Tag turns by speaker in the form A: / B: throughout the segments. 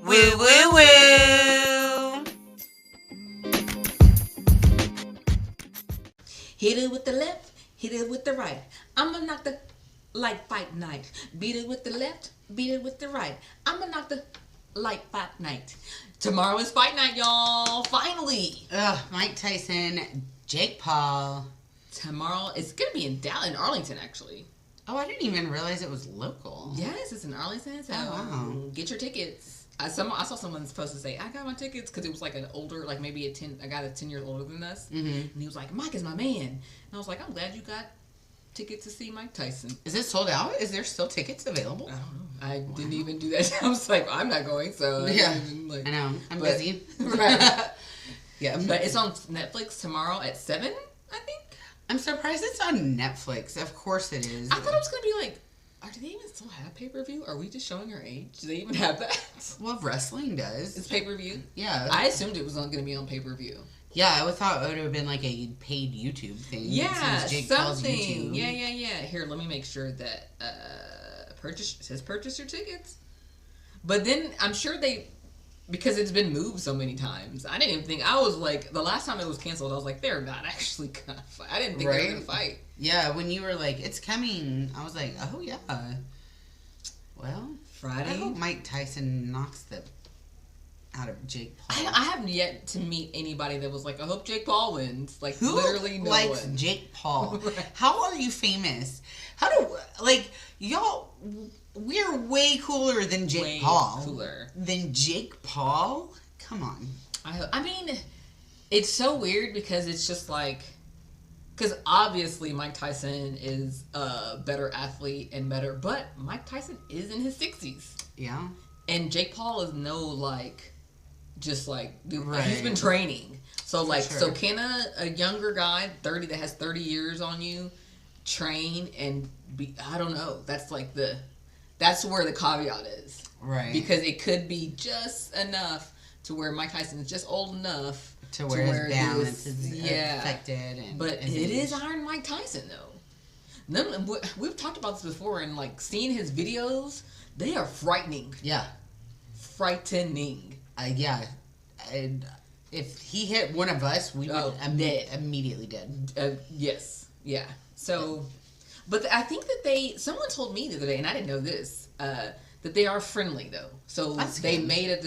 A: Woo, woo, woo.
B: Hit it with the left, hit it with the right. I'ma knock the like fight night. Beat it with the left, beat it with the right. I'ma knock the like fight night. Tomorrow is fight night, y'all. Finally.
A: Mike Tyson, Jake Paul.
B: Tomorrow it's gonna be in Arlington, actually.
A: Oh, I didn't even realize it was local.
B: Yes, it's in Arlington. So
A: wow.
B: Get your tickets. I saw someone's supposed to say, I got my tickets, because it was like an older, like maybe a guy that's 10 years older than us.
A: Mm-hmm.
B: And he was like, Mike is my man. And I was like, I'm glad you got tickets to see Mike Tyson.
A: Is it sold out? Is there still tickets available?
B: I don't know. I didn't even do that. I was like, I'm not going, so.
A: Yeah. I know. I'm busy. Right.
B: Yeah. But it's on Netflix tomorrow at 7, I think.
A: I'm surprised it's on Netflix. Of course it is.
B: I thought it was going to be like, do they even still have pay-per-view? Are we just showing our age? Do they even have that?
A: Well, wrestling does.
B: It's pay-per-view?
A: Yeah.
B: I assumed it was going to be on pay-per-view.
A: Yeah, I thought it would have been like a paid YouTube thing.
B: Yeah,
A: Jake
B: something.
A: Paul's YouTube.
B: Yeah. Here, let me make sure that purchase your tickets. But then I'm sure because it's been moved so many times. I didn't even think, I was like, the last time it was canceled, I was like, they're not actually gonna fight. I didn't think they were gonna fight.
A: Yeah, when you were like, it's coming, I was like, oh yeah. Well,
B: Friday.
A: I hope Mike Tyson knocks the out of Jake Paul.
B: I have yet to meet anybody that was like, I hope Jake Paul wins. Like,
A: who
B: literally no
A: likes
B: one.
A: Jake Paul?
B: Right.
A: How are you famous? How do, like, y'all, we're way cooler than Jake Paul.
B: Cooler.
A: Than Jake Paul? Come on.
B: I mean, it's so weird because it's just like, because obviously Mike Tyson is a better athlete and better, but Mike Tyson is in his 60s.
A: Yeah.
B: And Jake Paul is no, like, just like, dude,
A: right.
B: He's been training. So, like,
A: sure.
B: So can a younger guy, 30, that has 30 years on you, train and be, I don't know. That's like that's where the caveat is.
A: Right.
B: Because it could be just enough to where Mike Tyson is just old enough
A: to where his balance is
B: yeah.
A: affected.
B: But it is Iron Mike Tyson, though. We've talked about this before, and like seeing his videos, they are frightening.
A: Yeah.
B: Frightening.
A: Yeah. If he hit one of us, we would immediately dead.
B: Yes. Yeah. So, but I think that someone told me the other day, and I didn't know this, that they are friendly though. So they made a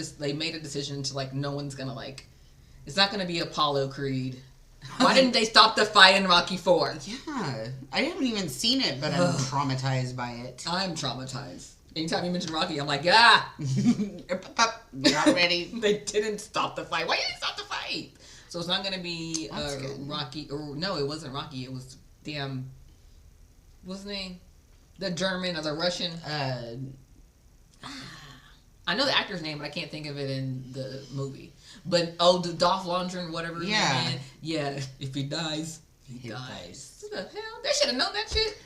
B: decision to like, no one's gonna like, it's not gonna be Apollo Creed. Why didn't they stop the fight in Rocky 4?
A: Yeah, I haven't even seen it, but I'm traumatized by it.
B: I'm traumatized. Anytime you mention Rocky, I'm like,
A: You're not ready.
B: They didn't stop the fight. Why didn't they stop the fight? So it's not gonna be Rocky, or no, it wasn't Rocky. It was what's his name? The German or the Russian? I know the actor's name, but I can't think of it in the movie. But the Dolph Lundgren, whatever his name is. Yeah, if he dies, he dies. What the hell? They should have known that shit.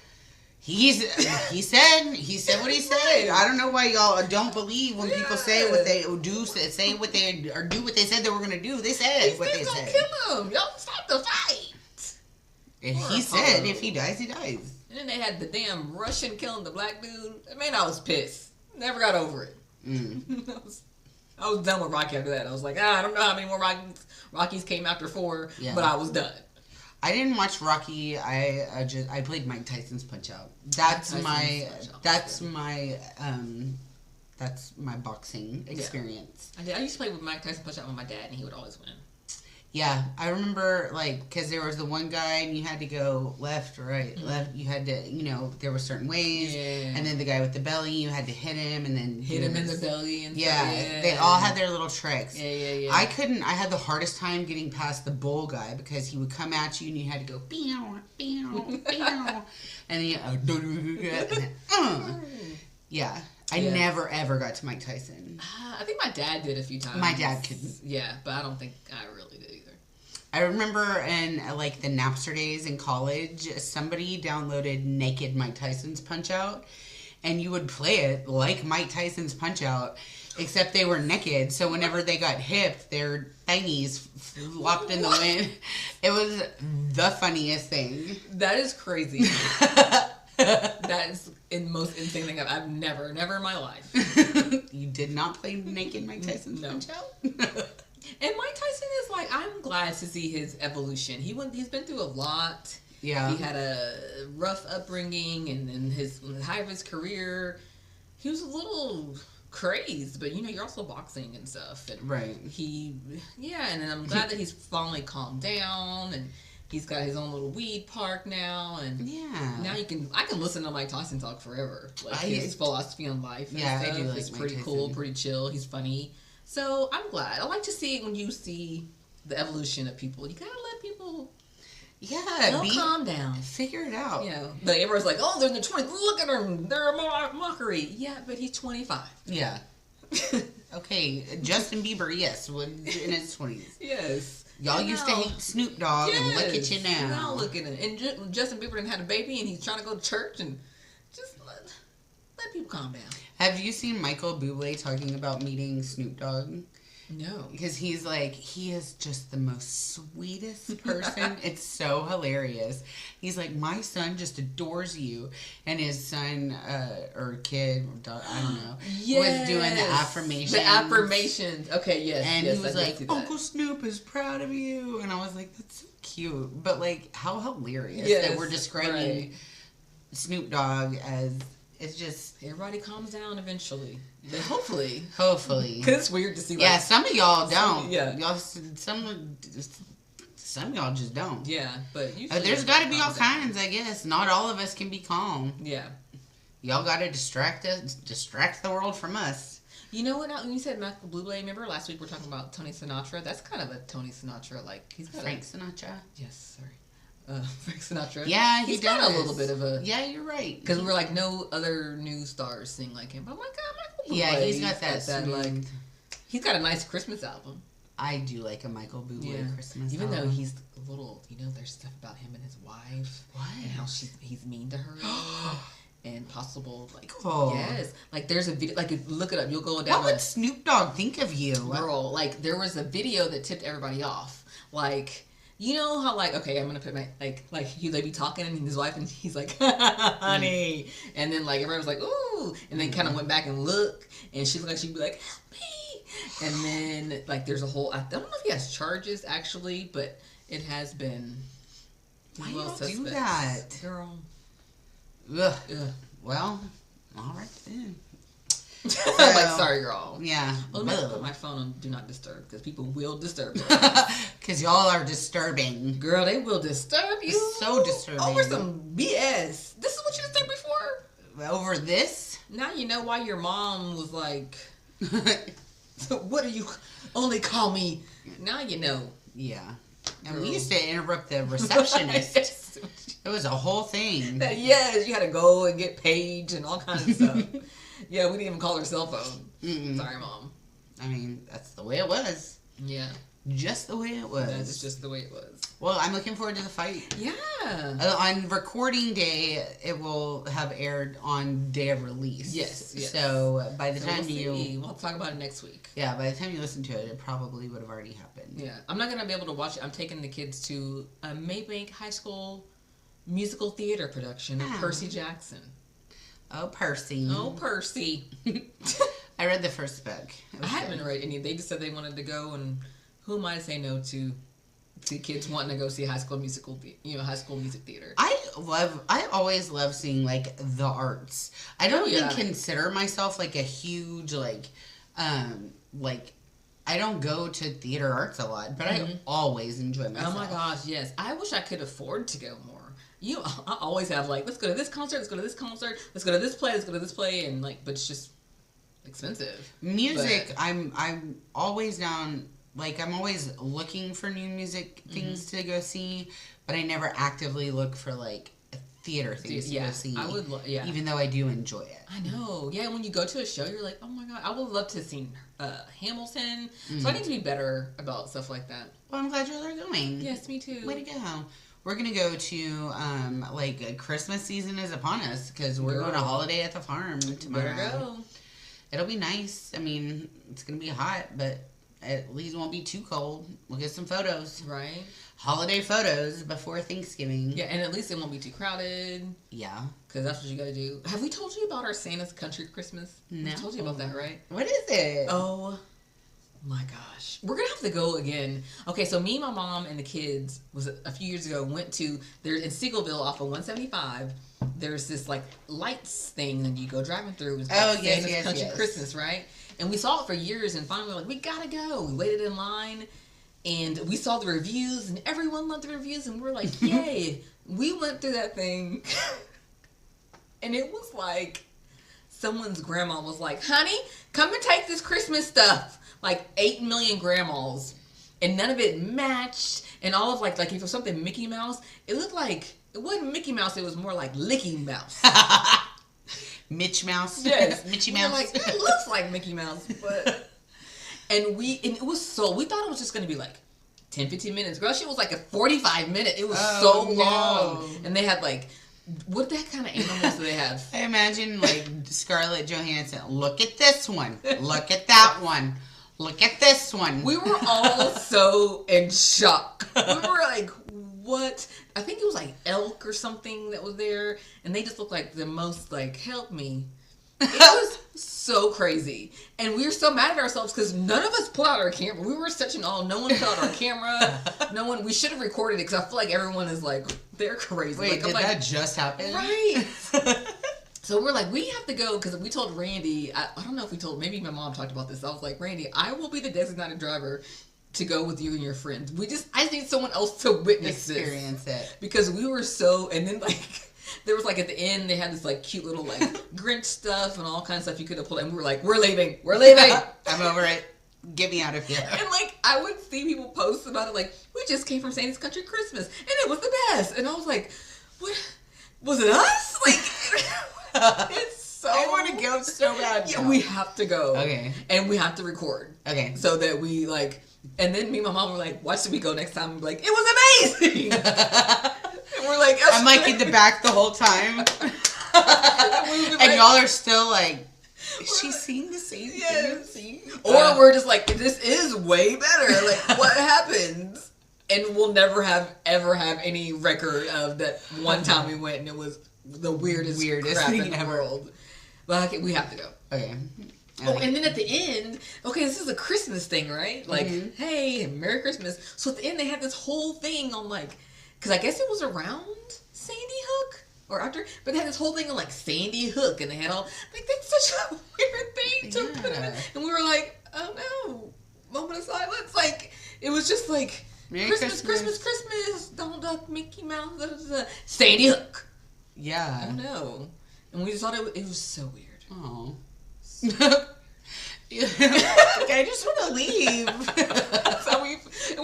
A: He said what he said. I don't know why y'all don't believe when people say what they do, say what they or do what they said they were gonna do. They said what they said.
B: Kill him. Y'all stop the fight.
A: And he said if he dies, he dies.
B: And then they had the damn Russian killing the black dude. Man, I was pissed. Never got over it. I was done with Rocky after that. I was like, I don't know how many more Rockies came after 4, but I was done.
A: I didn't watch Rocky. I played Mike Tyson's Punch Out. That's my boxing experience.
B: I used to play with Mike Tyson Punch Out with my dad, and he would always win.
A: Yeah, I remember, like, because there was the one guy, and you had to go left, right, left. You had to, there were certain ways. Yeah. And then the guy with the belly, you had to hit him, and then
B: hit him in the belly. And
A: yeah, they all had their little tricks.
B: Yeah.
A: I had the hardest time getting past the bull guy, because he would come at you, and you had to go, pew, pew, pew. And then yeah. I never, ever got to Mike Tyson.
B: I think my dad did a few times.
A: My dad couldn't.
B: Yeah, but I don't think I really did either.
A: I remember in, like, the Napster days in college, somebody downloaded Naked Mike Tyson's Punch-Out, and you would play it like Mike Tyson's Punch-Out, except they were naked, so whenever they got hit, their thingies flopped in the wind. It was the funniest thing.
B: That is crazy. That is in most insane thing I've never in my life.
A: You did not play naked Mike Tyson's Punch Out?
B: And Mike Tyson is like, I'm glad to see his evolution. He's been through a lot.
A: Yeah.
B: He had a rough upbringing, and then the height of his career, he was a little crazed, but you're also boxing and stuff. And
A: right.
B: And then I'm glad that he's finally calmed down, and he's got his own little weed park now, and now I can listen to Mike Tyson talk forever. Like his philosophy on life and stuff.
A: I do like
B: It's
A: Mike
B: pretty
A: Tyson.
B: cool, pretty chill. He's funny. So I'm glad. I like to see when you see the evolution of people. You gotta let people calm down.
A: Figure it out.
B: But everyone's like, oh, they're in their 20s. Look at them. They're a mockery. Yeah, but he's 25.
A: Yeah. Okay, Justin Bieber, yes, in his 20s.
B: Yes.
A: Y'all used to hate Snoop Dogg, and look at you now.
B: Now look at him. And Justin Bieber done had a baby, and he's trying to go to church, and just let people calm down.
A: Have you seen Michael Bublé talking about meeting Snoop Dogg?
B: No.
A: Because he is just the most sweetest person. It's so hilarious. He's like, my son just adores you. And his son, or kid, or dog, I don't know, was doing the affirmations.
B: The affirmations. Okay, yes.
A: And
B: yes,
A: he was like, Uncle Snoop is proud of you. And I was like, that's so cute. But, like, how hilarious that we're describing Snoop Dogg as... It's just...
B: Everybody calms down eventually. Hopefully.
A: Hopefully.
B: Because it's weird to see...
A: Yeah, some of y'all don't. Some of y'all just don't.
B: Yeah, but usually...
A: There's got to be all kinds, I guess. Not all of us can be calm.
B: Yeah.
A: Y'all got to distract the world from us.
B: You know what? When you said Michael Bublé, remember last week we were talking about Tony Sinatra? That's kind of a Tony Sinatra, like... He's got
A: Frank Sinatra?
B: Yes, sorry. Frank Sinatra.
A: Yeah,
B: he's got a little bit of a...
A: Yeah, you're right.
B: Because we're like, no other new stars sing like him. But I'm like, Michael Bublé.
A: Yeah, he's got that
B: like... He's got a nice Christmas album.
A: I do like a Michael Bublé Christmas
B: Even
A: album.
B: though he's a little... there's stuff about him and his wife.
A: What?
B: And how he's mean to her. And possible, like...
A: Oh.
B: Yes. Like, there's a video... Like, look it up. You'll go down...
A: What would Snoop Dogg think of you?
B: Girl, like, there was a video that tipped everybody off. Like... You know how, like, okay, I'm gonna put my, they be talking and his wife, and he's like, honey. And then, like, everybody was like, ooh. And then kind of went back and looked, and she looked like she'd be like, help me. And then, like, there's a whole, I don't know if he has charges, actually, but it has been.
A: Why you don't do that?
B: Girl.
A: Ugh. Well, all right then.
B: So, like, sorry, girl.
A: Yeah.
B: Well, let me put my phone on Do Not Disturb, because people will disturb me.
A: Because y'all are disturbing.
B: Girl, they will disturb you.
A: So disturbing.
B: Over some BS. This is what you disturbed me for?
A: Over this?
B: Now you know why your mom was like, so what do you only call me? Now you know.
A: Yeah. And we used to interrupt the receptionist. It was a whole thing.
B: Yes, you had to go and get paged and all kinds of stuff. Yeah, we didn't even call her cell phone.
A: Mm-mm.
B: Sorry, Mom.
A: I mean, that's the way it was.
B: Yeah.
A: Just the way it was.
B: That's just the way it was.
A: Well, I'm looking forward to the fight.
B: Yeah.
A: On recording day, it will have aired on day of release.
B: Yes.
A: So by the time
B: we'll talk about it next week.
A: Yeah, by the time you listen to it, it probably would have already happened.
B: Yeah. I'm not going to be able to watch it. I'm taking the kids to a Maybank High School musical theater production of Percy Jackson.
A: Oh, Percy.
B: Oh, Percy.
A: I read the first book.
B: I haven't read any. They just said they wanted to go, and who am I to say no to kids wanting to go see High School Music Theater?
A: I always love seeing, like, the arts. I don't even consider myself, like, a huge, I don't go to theater arts a lot, but I always enjoy myself.
B: Oh my gosh, yes. I wish I could afford to go more. I always have, like, let's go to this concert, let's go to this concert, let's go to this play, let's go to this play, and, like, but it's just expensive.
A: Music, I'm always down, like, I'm always looking for new music things to go see, but I never actively look for, like, theater things to go see.
B: I would,
A: even though I do enjoy it.
B: I know. Yeah, when you go to a show, you're like, oh my god, I would love to see Hamilton. So I need to be better about stuff like that.
A: Well, I'm glad you're going.
B: Yes, me too.
A: Way to go. We're going to go to, Christmas season is upon us, because we're going to holiday at the farm tomorrow.
B: Better go.
A: It'll be nice. I mean, it's going to be hot, but at least it won't be too cold. We'll get some photos.
B: Right.
A: holiday photos before Thanksgiving.
B: Yeah, and at least it won't be too crowded.
A: Yeah.
B: Because that's what you gotta do. Have we told you about our Santa's Country Christmas?
A: No.
B: We told you about that, right?
A: What is it?
B: Oh my gosh. We're gonna have to go again. Okay, so me, my mom, and the kids was a few years ago went to there in Seagoville off of 175. There's this like lights thing that you go driving through. It's called Santa's Country Christmas, right? And we saw it for years, and finally we were like, we gotta go. We waited in line, and we saw the reviews, and everyone loved the reviews, and we're like, yay! We went through that thing, and it was like someone's grandma was like, honey, come and take this Christmas stuff. Like 8 million grandmas, and none of it matched, and all of like if it was something Mickey Mouse, it looked like it wasn't Mickey Mouse, it was more like Licky Mouse.
A: Mitch Mouse.
B: Yes.
A: Mitchy Mouse.
B: Like, it looks like Mickey Mouse, but and it was we thought it was just gonna be like 10-15 minutes. Girl, shit was like a 45-minute. It was so long. And they had like what kind of animals do they have?
A: I imagine like Scarlett Johansson. Look at this one. Look at that one. Look at this one.
B: We were all so in shock. We were like, what? I think it was like elk or something that was there. And they just looked like the most like, help me. It was so crazy. And we were so mad at ourselves because none of us pulled out our camera. We were such an all. No one pulled out our camera. No one. We should have recorded it because I feel like everyone is like, they're crazy.
A: Wait,
B: like,
A: did that just happen?
B: Right. So we're like, we have to go, because we told Randy, I don't know if we told, maybe my mom talked about this. I was like, Randy, I will be the designated driver to go with you and your friends. I just need someone else to
A: experience it.
B: Because we were so, and then like, there was like at the end, they had this like cute little like Grinch stuff and all kinds of stuff you could have pulled. And we were like, we're leaving.
A: I'm over it. Get me out of here.
B: And like, I would see people post about it like, we just came from Santa's Country Christmas and it was the best. And I was like, what? Was it us? Like, it's so.
A: I want to go so bad.
B: Yeah, we have to go.
A: Okay.
B: And we have to record.
A: Okay.
B: So that we like, and then me and my mom were like, why should we go next time? And be like, it was amazing. And we're like,
A: I'm like in the back the whole time. And y'all are still like, is she seeing the same thing?
B: Or we're just like, this is way better. Like, what happens? And we'll never ever have any record of that one time we went and it was the weirdest crap
A: thing
B: in the world. But okay, we have to go.
A: Okay.
B: And then at the end, okay, this is a Christmas thing, right? Like, hey, Merry Christmas. So at the end, they had this whole thing on like, because I guess it was around Sandy Hook or after, but they had this whole thing on like Sandy Hook, and they had all like that's such a weird thing to put in. And we were like, oh no, moment of silence. Like it was just like.
A: Merry
B: Christmas, Donald Duck, Mickey Mouse, Sandy Hook.
A: Yeah.
B: I know. And we just thought it was so weird.
A: Oh. I just want to leave.
B: So we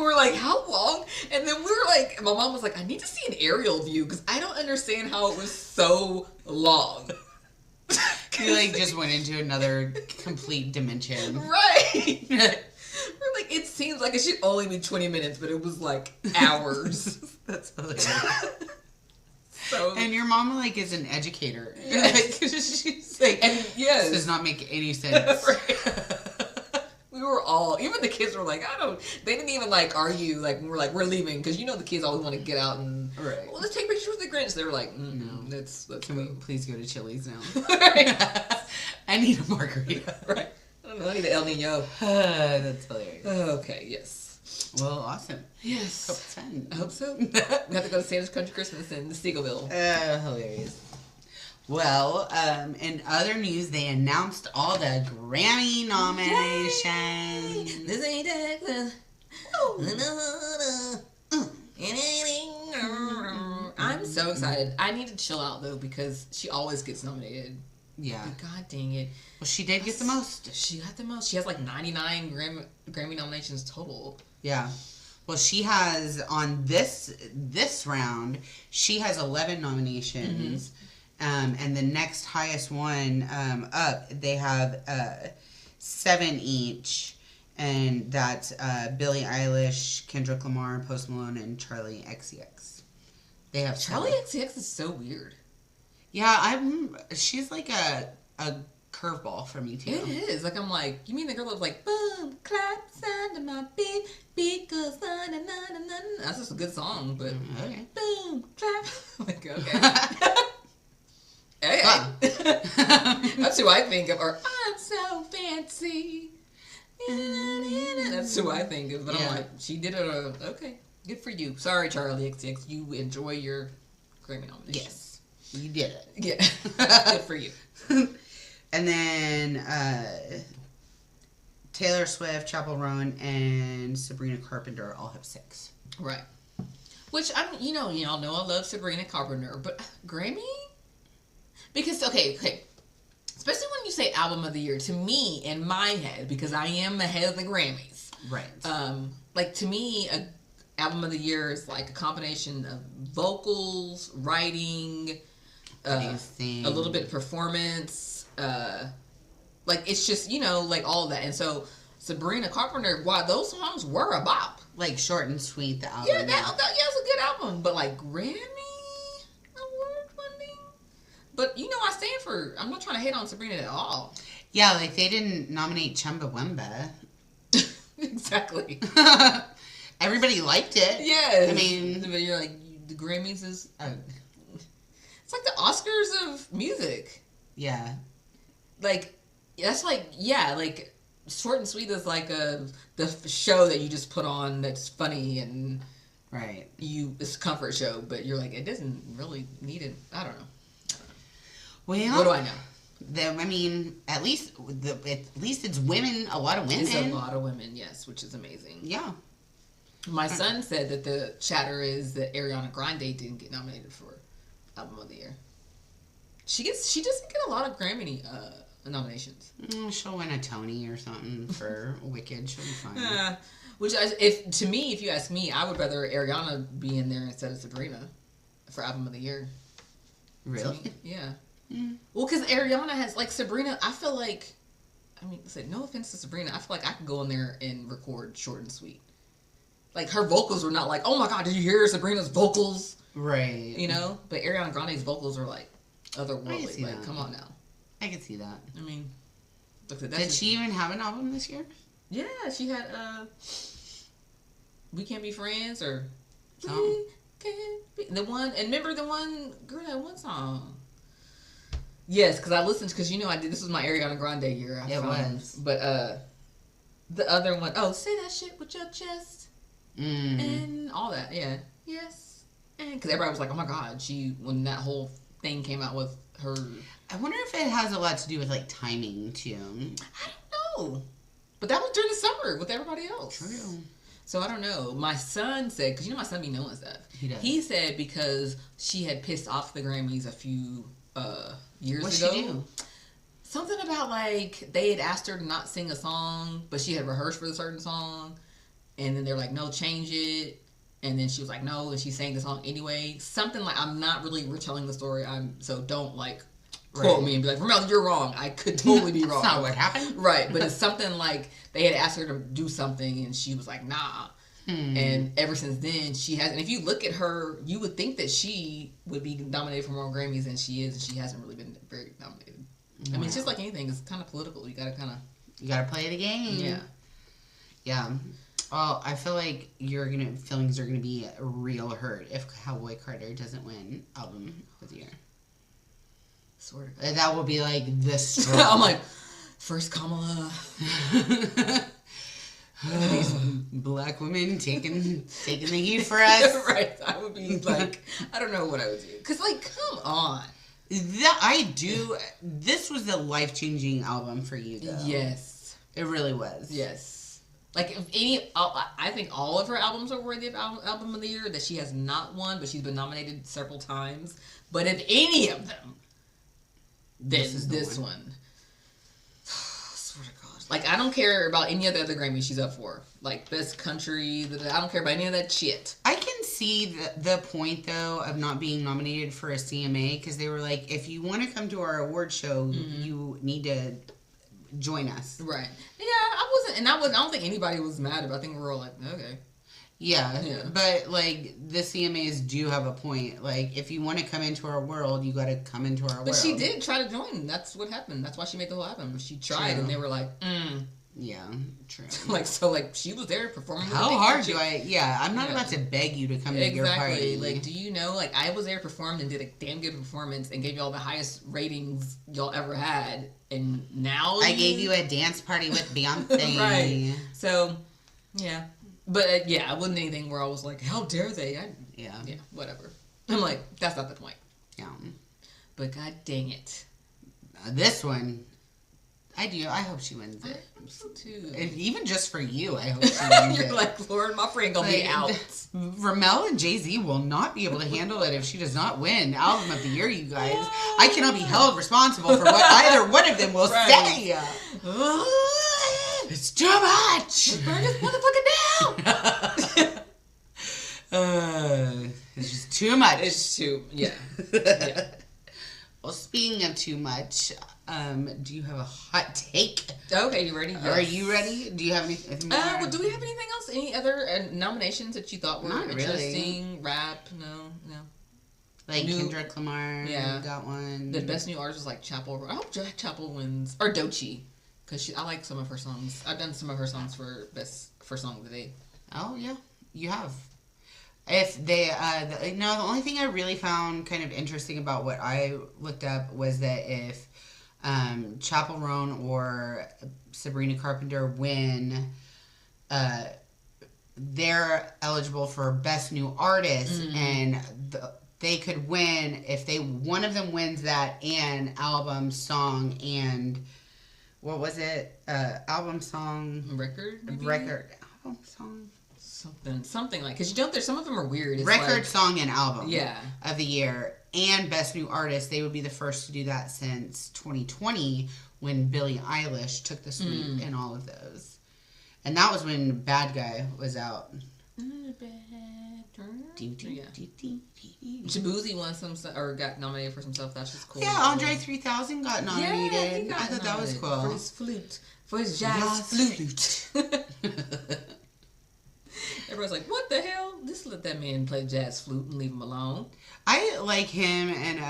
B: were like, how long? And then we were like, my mom was like, I need to see an aerial view because I don't understand how it was so long.
A: You like just went into another complete dimension.
B: Right. We're like, it seems like it should only be 20 minutes, but it was like hours.
A: That's hilarious.
B: So,
A: and your mom like is an educator.
B: Yes.
A: She's like,
B: and yes,
A: this does not make any sense.
B: Right. We were all, even the kids were like, they didn't even like argue. Like we were like, we're leaving because you know the kids always want to get out and well, let's take pictures with the Grinch. They were like, no, let's
A: can
B: go.
A: we please go to Chili's now?
B: Right.
A: I need a margarita.
B: Right. I don't know. I need an El Nino.
A: That's hilarious.
B: Okay. Yes.
A: Well, awesome.
B: Yes.
A: Hope it's fun.
B: I hope so. We have to go to Santa's Country Christmas in Seagoville.
A: Hilarious. Well, in other news, they announced all the Grammy nominations.
B: Yay! This ain't Texas. I'm so excited. I need to chill out though because she always gets nominated.
A: Yeah.
B: But God dang it.
A: Well, she did get the most.
B: She got the most. She has like 99 Grammy nominations total.
A: Yeah. Well, she has on this round, she has 11 nominations. And the next highest one up, they have 7 each. And that's Billie Eilish, Kendrick Lamar, Post Malone, and Charlie XCX. They have
B: Charlie XCX is so weird.
A: Yeah, she's like a curveball for me too.
B: It is. Like, I'm like, you mean the girl that was like, boom, clap, sound of my beat, beat goes na na na na na. That's just a good song, but
A: Okay.
B: boom, clap. Like, okay. Okay. That's who I think of. Or, I'm so fancy. That's who I think of. But I'm like, she did it. Okay. Good for you. Sorry, Charlie XCX. You enjoy your Grammy nomination.
A: Yes. You did it.
B: Yeah. Good for you.
A: And then Taylor Swift, Chappell Roan, and Sabrina Carpenter all have 6.
B: Right. Which, y'all know I love Sabrina Carpenter, but Grammy? Because, okay. Especially when you say album of the year, to me, in my head, because I am the head of the Grammys.
A: Right.
B: Like, to me, a album of the year is like a combination of vocals, writing, a little bit performance, like it's just, like all of that. And so Sabrina Carpenter, wow, those songs were a bop.
A: Like short and sweet, the album.
B: Yeah, that was a good album. But like Grammy award winning. But I stand for, I'm not trying to hate on Sabrina at all.
A: Yeah, like they didn't nominate Chumbawamba.
B: Exactly.
A: Everybody liked it.
B: Yeah.
A: I mean,
B: but you're like, the Grammys is, it's like the Oscars of music.
A: Yeah.
B: Like, that's like, like, short and sweet is like the show that you just put on that's funny and
A: right.
B: It's a comfort show, but you're like, it doesn't really need it. I don't know.
A: Well,
B: what do I know?
A: I mean, at least it's women. A lot of women.
B: It's a lot of women, yes, which is amazing.
A: Yeah.
B: My son said that the chatter is that Ariana Grande didn't get nominated for Album of the Year. She doesn't get a lot of Grammy nominations.
A: She'll win a Tony or something for Wicked. She'll be fine.
B: If you ask me, I would rather Ariana be in there instead of Sabrina for Album of the Year.
A: Really?
B: Yeah. Mm. Well, because Ariana has, like, Sabrina, I feel like, no offense to Sabrina, I feel like I could go in there and record short and sweet. Like, her vocals were not like, oh my god, did you hear Sabrina's vocals?
A: Right.
B: But Ariana Grande's vocals are like otherworldly. Like, come on now.
A: I can see that.
B: I mean,
A: did she even have an album this year?
B: Yeah, she had We Can't Be Friends or
A: something.
B: We Can't Be the one. And remember that one song. Yes, because I listened because I did. This was my Ariana Grande year.
A: It was.
B: But the other one, say that shit with your chest and all that. Yeah. Yes. And because everybody was like, oh my god, when that whole thing came out with her.
A: I wonder if it has a lot to do with like timing too.
B: I don't know. But that was during the summer with everybody else.
A: True.
B: So I don't know. My son said, because my son be knowing stuff.
A: He does.
B: He said because she had pissed off the Grammys a few years
A: What'd
B: ago.
A: She do?
B: Something about like they had asked her to not sing a song, but she had rehearsed for the certain song, and then they were like, no, change it. And then she was like, no, and she sang the song anyway. Something like, I'm not really retelling the story. So don't like quote me and be like, Ramelle, you're wrong. I could totally be wrong.
A: That's not what happened.
B: Right, but it's something like they had asked her to do something and she was like, nah. And ever since then, she has. And if you look at her, you would think that she would be nominated for more Grammys than she is, and she hasn't really been very nominated. I mean, it's just like anything. It's kind of political. You gotta
A: play the game.
B: Yeah.
A: Yeah. Well, I feel like feelings are gonna be real hurt if Cowboy Carter doesn't win Album of the Year.
B: Sort of.
A: That will be like the straw.
B: I'm like, first Kamala.
A: These black women taking the heat for us.
B: Right. I would be like, I don't know what I would do. Because, like, come on.
A: This was a life-changing album for you, though.
B: Yes.
A: It really was.
B: Yes. Like, I think all of her albums are worthy of Album of the Year that she has not won, but she's been nominated several times. But if any of them, then this one. Swear to God. Like, I don't care about any of the other Grammys she's up for. Like, Best Country, I don't care about any of that shit.
A: I can see the point, though, of not being nominated for a CMA, because they were like, if you want to come to our award show, you need to join us.
B: Right. Yeah, I don't think anybody was mad about it. I think we were all like, okay.
A: Yeah, but like the CMAs do have a point. Like, if you want to come into our world, you got to come into our world.
B: But she did try to join. That's what happened. That's why she made the whole album. She tried, and they were like,
A: Yeah, true.
B: She was there performing.
A: How hard do I? Yeah, I'm not about to beg you to come to your party.
B: Like, do you know? Like, I was there, performed, and did a damn good performance, and gave y'all the highest ratings y'all ever had, and now
A: I gave you a dance party with Beyonce.
B: Right. So, yeah. But, it wasn't anything where I was like, how dare they? Yeah, whatever. I'm like, that's not the point.
A: Yeah.
B: But god dang it.
A: This one, I do. I hope she wins it.
B: I hope so too.
A: Even just for you, I hope she wins it.
B: You're like, Lord, my friend gonna be out.
A: Ramelle and Jay-Z will not be able to handle it if she does not win Album of the Year, you guys. I cannot be held responsible for what either one of them will say. It's too much.
B: Burn this motherfucker
A: down. It's just too much.
B: It's too, yeah.
A: Well, speaking of too much, do you have a hot take?
B: Okay, you ready? Yes.
A: Are you ready? Do you have anything more?
B: Well, do we have anything else? Any other nominations that you thought were
A: Not
B: interesting?
A: Really.
B: Rap? No.
A: Like Kendrick Lamar.
B: Yeah.
A: Got one.
B: The best new artist was like Chapel. I hope Chapel wins. Or Doechii. Because I like some of her songs. I've done some of her songs for song of the day.
A: Oh, yeah. You have. If they, the only thing I really found kind of interesting about what I looked up was that if Chappell Roan or Sabrina Carpenter win, they're eligible for Best New Artist, and they could win if one of them wins that and album, song, and what was it? Album, song,
B: record,
A: album, song.
B: Something like, because there's some of them are weird. It's
A: record, song, and album
B: of
A: the year, and Best New Artist. They would be the first to do that since 2020 when Billie Eilish took the sweep in all of those, and that was when Bad Guy was out.
B: Shabuzi won some or got nominated for some stuff. That's just cool.
A: Yeah, Andre 3000 got nominated.
B: Yeah,
A: I thought that was cool
B: for his flute, for his jazz flute. Everybody's like, what the hell? Just let that man play jazz flute and leave him alone.
A: I like him and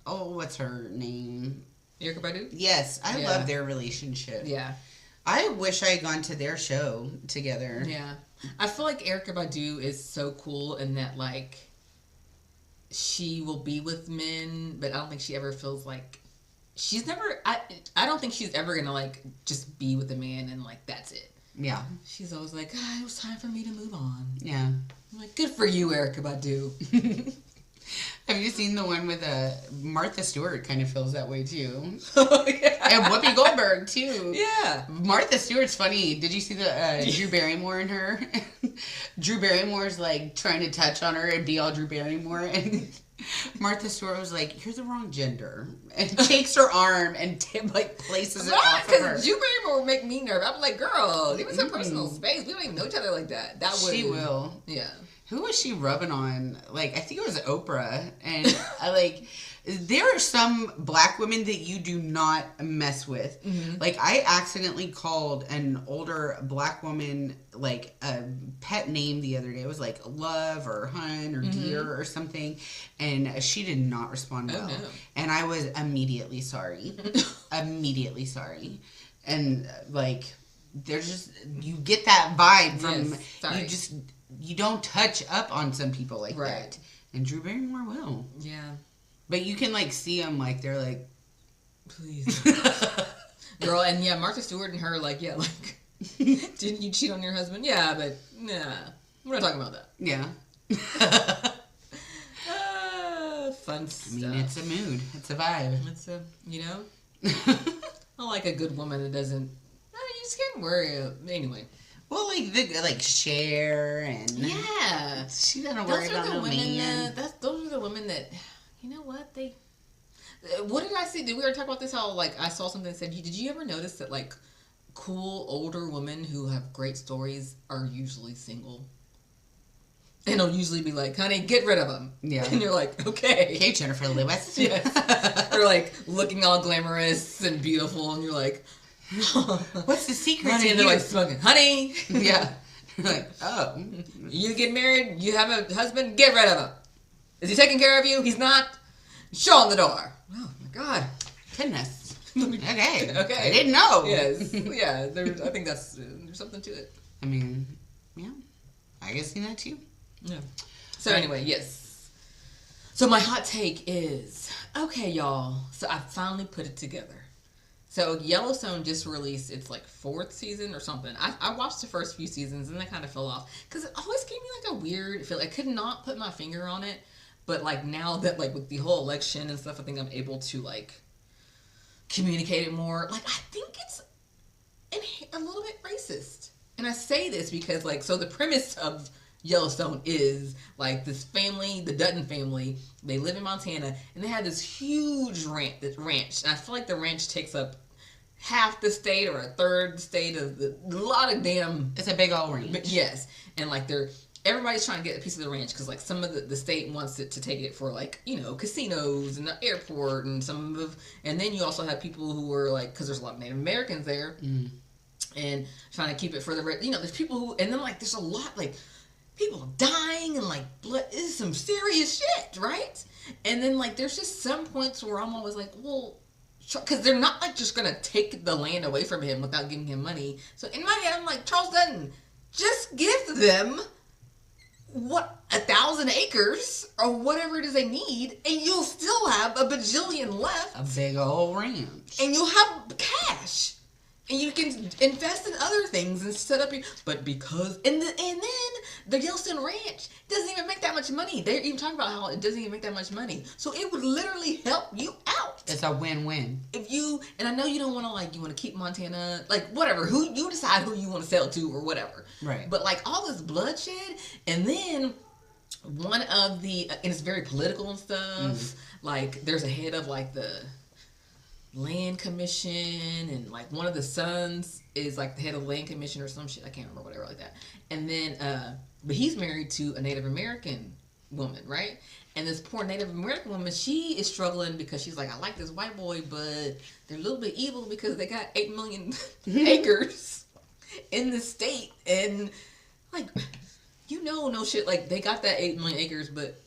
A: what's her name?
B: Erykah Badu?
A: Yes, I love their relationship.
B: Yeah.
A: I wish I had gone to their show together.
B: Yeah. I feel like Erykah Badu is so cool in that, like, she will be with men, but I don't think she ever feels like she's never. I don't think she's ever gonna like just be with a man and like that's it.
A: Yeah.
B: She's always like, it was time for me to move on.
A: Yeah.
B: I'm like, good for you, Erykah Badu.
A: Have you seen the one with Martha Stewart? Kind of feels that way too.
B: Oh, yeah.
A: And Whoopi Goldberg too.
B: Yeah.
A: Martha Stewart's funny. Did you see the Drew Barrymore in her? Drew Barrymore's like trying to touch on her and be all Drew Barrymore, and Martha Stewart was like, "You're the wrong gender," and takes her arm and like places it off of her.
B: Because Drew Barrymore would make me nervous. I'm like, girl, give me some personal space. We don't even know each other like that.
A: She will.
B: Yeah.
A: Who was she rubbing on? Like, I think it was Oprah. And there are some black women that you do not mess with. Mm-hmm. Like, I accidentally called an older black woman, like, a pet name the other day. It was like Love or Hun or Dear or something. And she did not respond well. No. And I was immediately sorry. Immediately sorry. And, like, there's just, you get that vibe from, you don't touch up on some people like that. And Drew Barrymore will.
B: Yeah.
A: But you can, like, see them, like, they're like,
B: please. Girl, and yeah, Martha Stewart and her, like, didn't you cheat on your husband? Yeah, but, nah. We're not talking about that.
A: Yeah.
B: Fun stuff.
A: I mean, it's a mood. It's a vibe.
B: It's a, I like a good woman that doesn't, you just can't worry. Anyway.
A: Well, like Cher and she doesn't worry about no man.
B: Those are the women that, you know what they. What did I see? Did we ever talk about this? How like I saw something that said, did you ever notice that like cool older women who have great stories are usually single? And they'll usually be like, honey, get rid of them.
A: Yeah.
B: And you're like, okay.
A: Okay, Jennifer Lewis.
B: Yes. Or like looking all glamorous and beautiful, and you're like.
A: What's the secret?
B: Honey, and they're like smoking. Honey.
A: Yeah. Like, oh.
B: You get married, you have a husband, get rid of him. Is he taking care of you? He's not? Show him the door. Oh, my God.
A: Goodness. Okay.
B: Okay.
A: I didn't know.
B: Yes. Yeah, I think there's something to it.
A: I mean, yeah. I can see that too.
B: Yeah. So anyway, yes. So my hot take is, okay, y'all. So I finally put it together. So Yellowstone just released its like 4th season or something. I watched the first few seasons and then kind of fell off because it always gave me like a weird feel. I could not put my finger on it, but like now that like with the whole election and stuff, I think I'm able to like communicate it more. Like I think it's a little bit racist, and I say this because like so the premise of Yellowstone is like this family, the Dutton family. They live in Montana, and they have this huge ranch. And I feel like the ranch takes up half the state or a third the state of a lot of damn.
A: It's a big old ranch.
B: Yes, and like everybody's trying to get a piece of the ranch because like some of the state wants it to take it for like casinos and the airport and and then you also have people who are like because there's a lot of Native Americans there and trying to keep it for the there's people who and then like there's a lot like. People dying and like blood is some serious shit, right? And then like there's just some points where I'm always like, well, because they're not like just gonna take the land away from him without giving him money. So in my head, I'm like, Charles Dutton, just give them 1,000 acres or whatever it is they need, and you'll still have a bajillion left.
A: A big old ranch,
B: and you'll have cash. And you can invest in other things and set up your... But because... And then the Yellowstone Ranch doesn't even make that much money. They're even talking about how it doesn't even make that much money. So it would literally help you out.
A: It's a win-win.
B: If you... And I know you don't want to, like... You want to keep Montana... Like, whatever. You decide who you want to sell to or whatever.
A: Right.
B: But, like, all this bloodshed... And then... One of the... And it's very political and stuff. Like, there's a head of, like, the... Land Commission and like one of the sons is like the head of the Land Commission or some shit. I can't remember, whatever like that. And then but he's married to a Native American woman, right? And this poor Native American woman, she is struggling because she's like, I like this white boy, but they're a little bit evil because they got 8 million acres in the state. And like, no shit, like they got that 8 million acres, but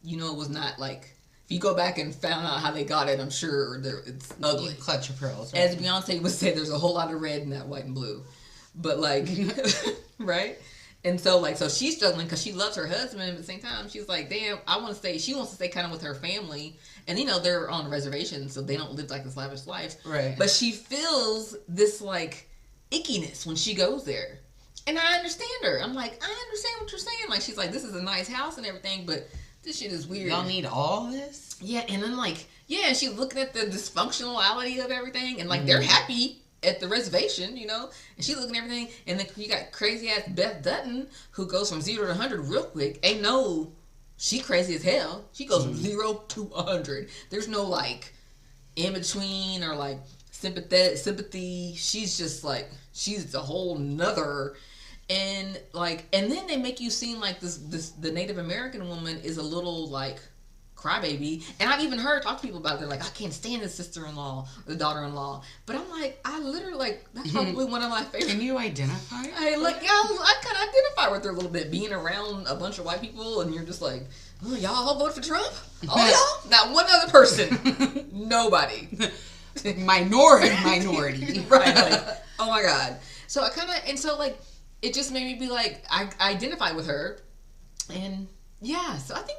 B: it was not like, if you go back and found out how they got it, I'm sure it's ugly.
A: You clutch your pearls. Right?
B: As Beyonce would say, there's a whole lot of red in that white and blue. But like, right? And so like, so she's struggling because she loves her husband. But at the same time, she's like, damn, she wants to stay kind of with her family. And they're on a reservation, so they don't live like this lavish life.
A: Right.
B: But she feels this like ickiness when she goes there. And I understand her. I'm like, I understand what you're saying. Like, she's like, this is a nice house and everything, but this shit is weird.
A: Y'all need all this?
B: Yeah, and then like, yeah, she's looking at the dysfunctionality of everything, and like they're happy at the reservation, and she's looking at everything, and then you got crazy ass Beth Dutton who goes from 0 to 100 real quick. She crazy as hell. She goes from 0 to 100. There's no like in between or like sympathy. She's just like she's a whole nother. And then they make you seem like the Native American woman is a little like crybaby. And I've even heard talk to people about it. They're like, I can't stand the sister-in-law or the daughter-in-law. But I'm like, I literally like that's probably one of my favorite.
A: Can you identify?
B: I kind of identify with her a little bit. Being around a bunch of white people and you're just like, oh, y'all all vote for Trump? Oh, y'all? Not one other person. Nobody.
A: Minority.
B: Right. Like, oh my God. So I kind of and so like. It just made me be like, I identify with her. And yeah, so I think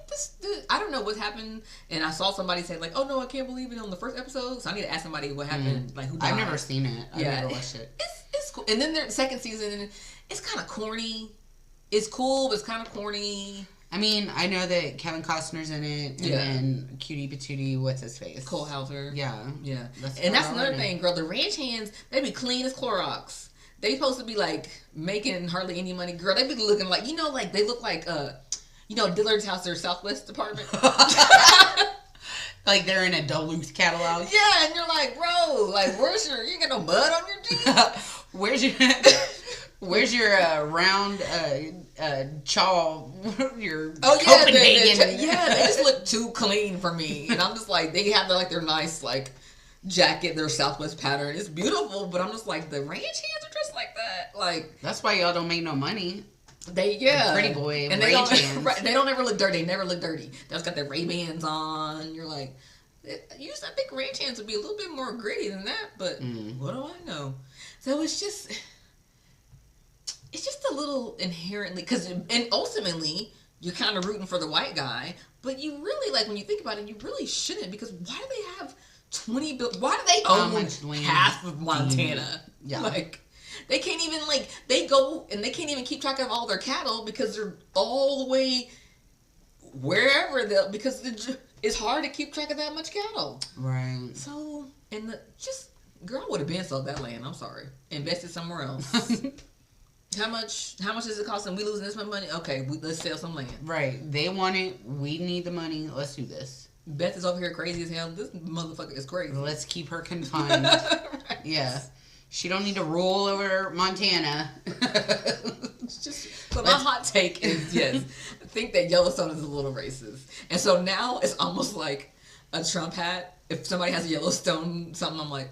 B: I don't know what happened. And I saw somebody say like, oh no, I can't believe it on the first episode. So I need to ask somebody what happened, like who died.
A: I've never seen it. I've never watched it.
B: It's cool. And then the second season, it's kind of corny. It's cool, but it's kind of corny.
A: I mean, I know that Kevin Costner's in it, and then Cutie Patootie, what's his face?
B: Cole Hauser.
A: Yeah.
B: That's another thing, girl. The ranch hands, they be clean as Clorox. They supposed to be like making hardly any money, girl. They be looking like like they look like Dillard's House, their Southwest department.
A: Like they're in a Duluth catalog.
B: Yeah, and you're like, bro, like you got no mud on your jeans?
A: Where's your round chaw? Your
B: Copenhagen? They just look too clean for me, and I'm just like, they have their nice like jacket, their Southwest pattern. It's beautiful, but I'm just like, the ranch hands are dressed like that. Like,
A: that's why y'all don't make no money.
B: The pretty boy and they don't ever look dirty. They never look dirty. They've got their Ray-Bans on. You're like, I think ranch hands would be a little bit more gritty than that, but what do I know? So it's just a little inherently, and ultimately you're kind of rooting for the white guy, but you really, like, when you think about it, you really shouldn't, because why do they have why do they own half of Montana? Yeah. Like, they can't even, like, they can't even keep track of all their cattle because they're all the way wherever because it's hard to keep track of that much cattle.
A: Right.
B: So, girl would have been sold that land. I'm sorry. Invested somewhere else. How much does it cost? And we losing this much money? Okay, let's sell some land.
A: Right. They want it. We need the money. Let's do this.
B: Beth is over here crazy as hell. This motherfucker is crazy.
A: Let's keep her confined. Right. Yeah. She don't need to rule over Montana.
B: So my hot take is, yes, I think that Yellowstone is a little racist. And so now it's almost like a Trump hat. If somebody has a Yellowstone something, I'm like,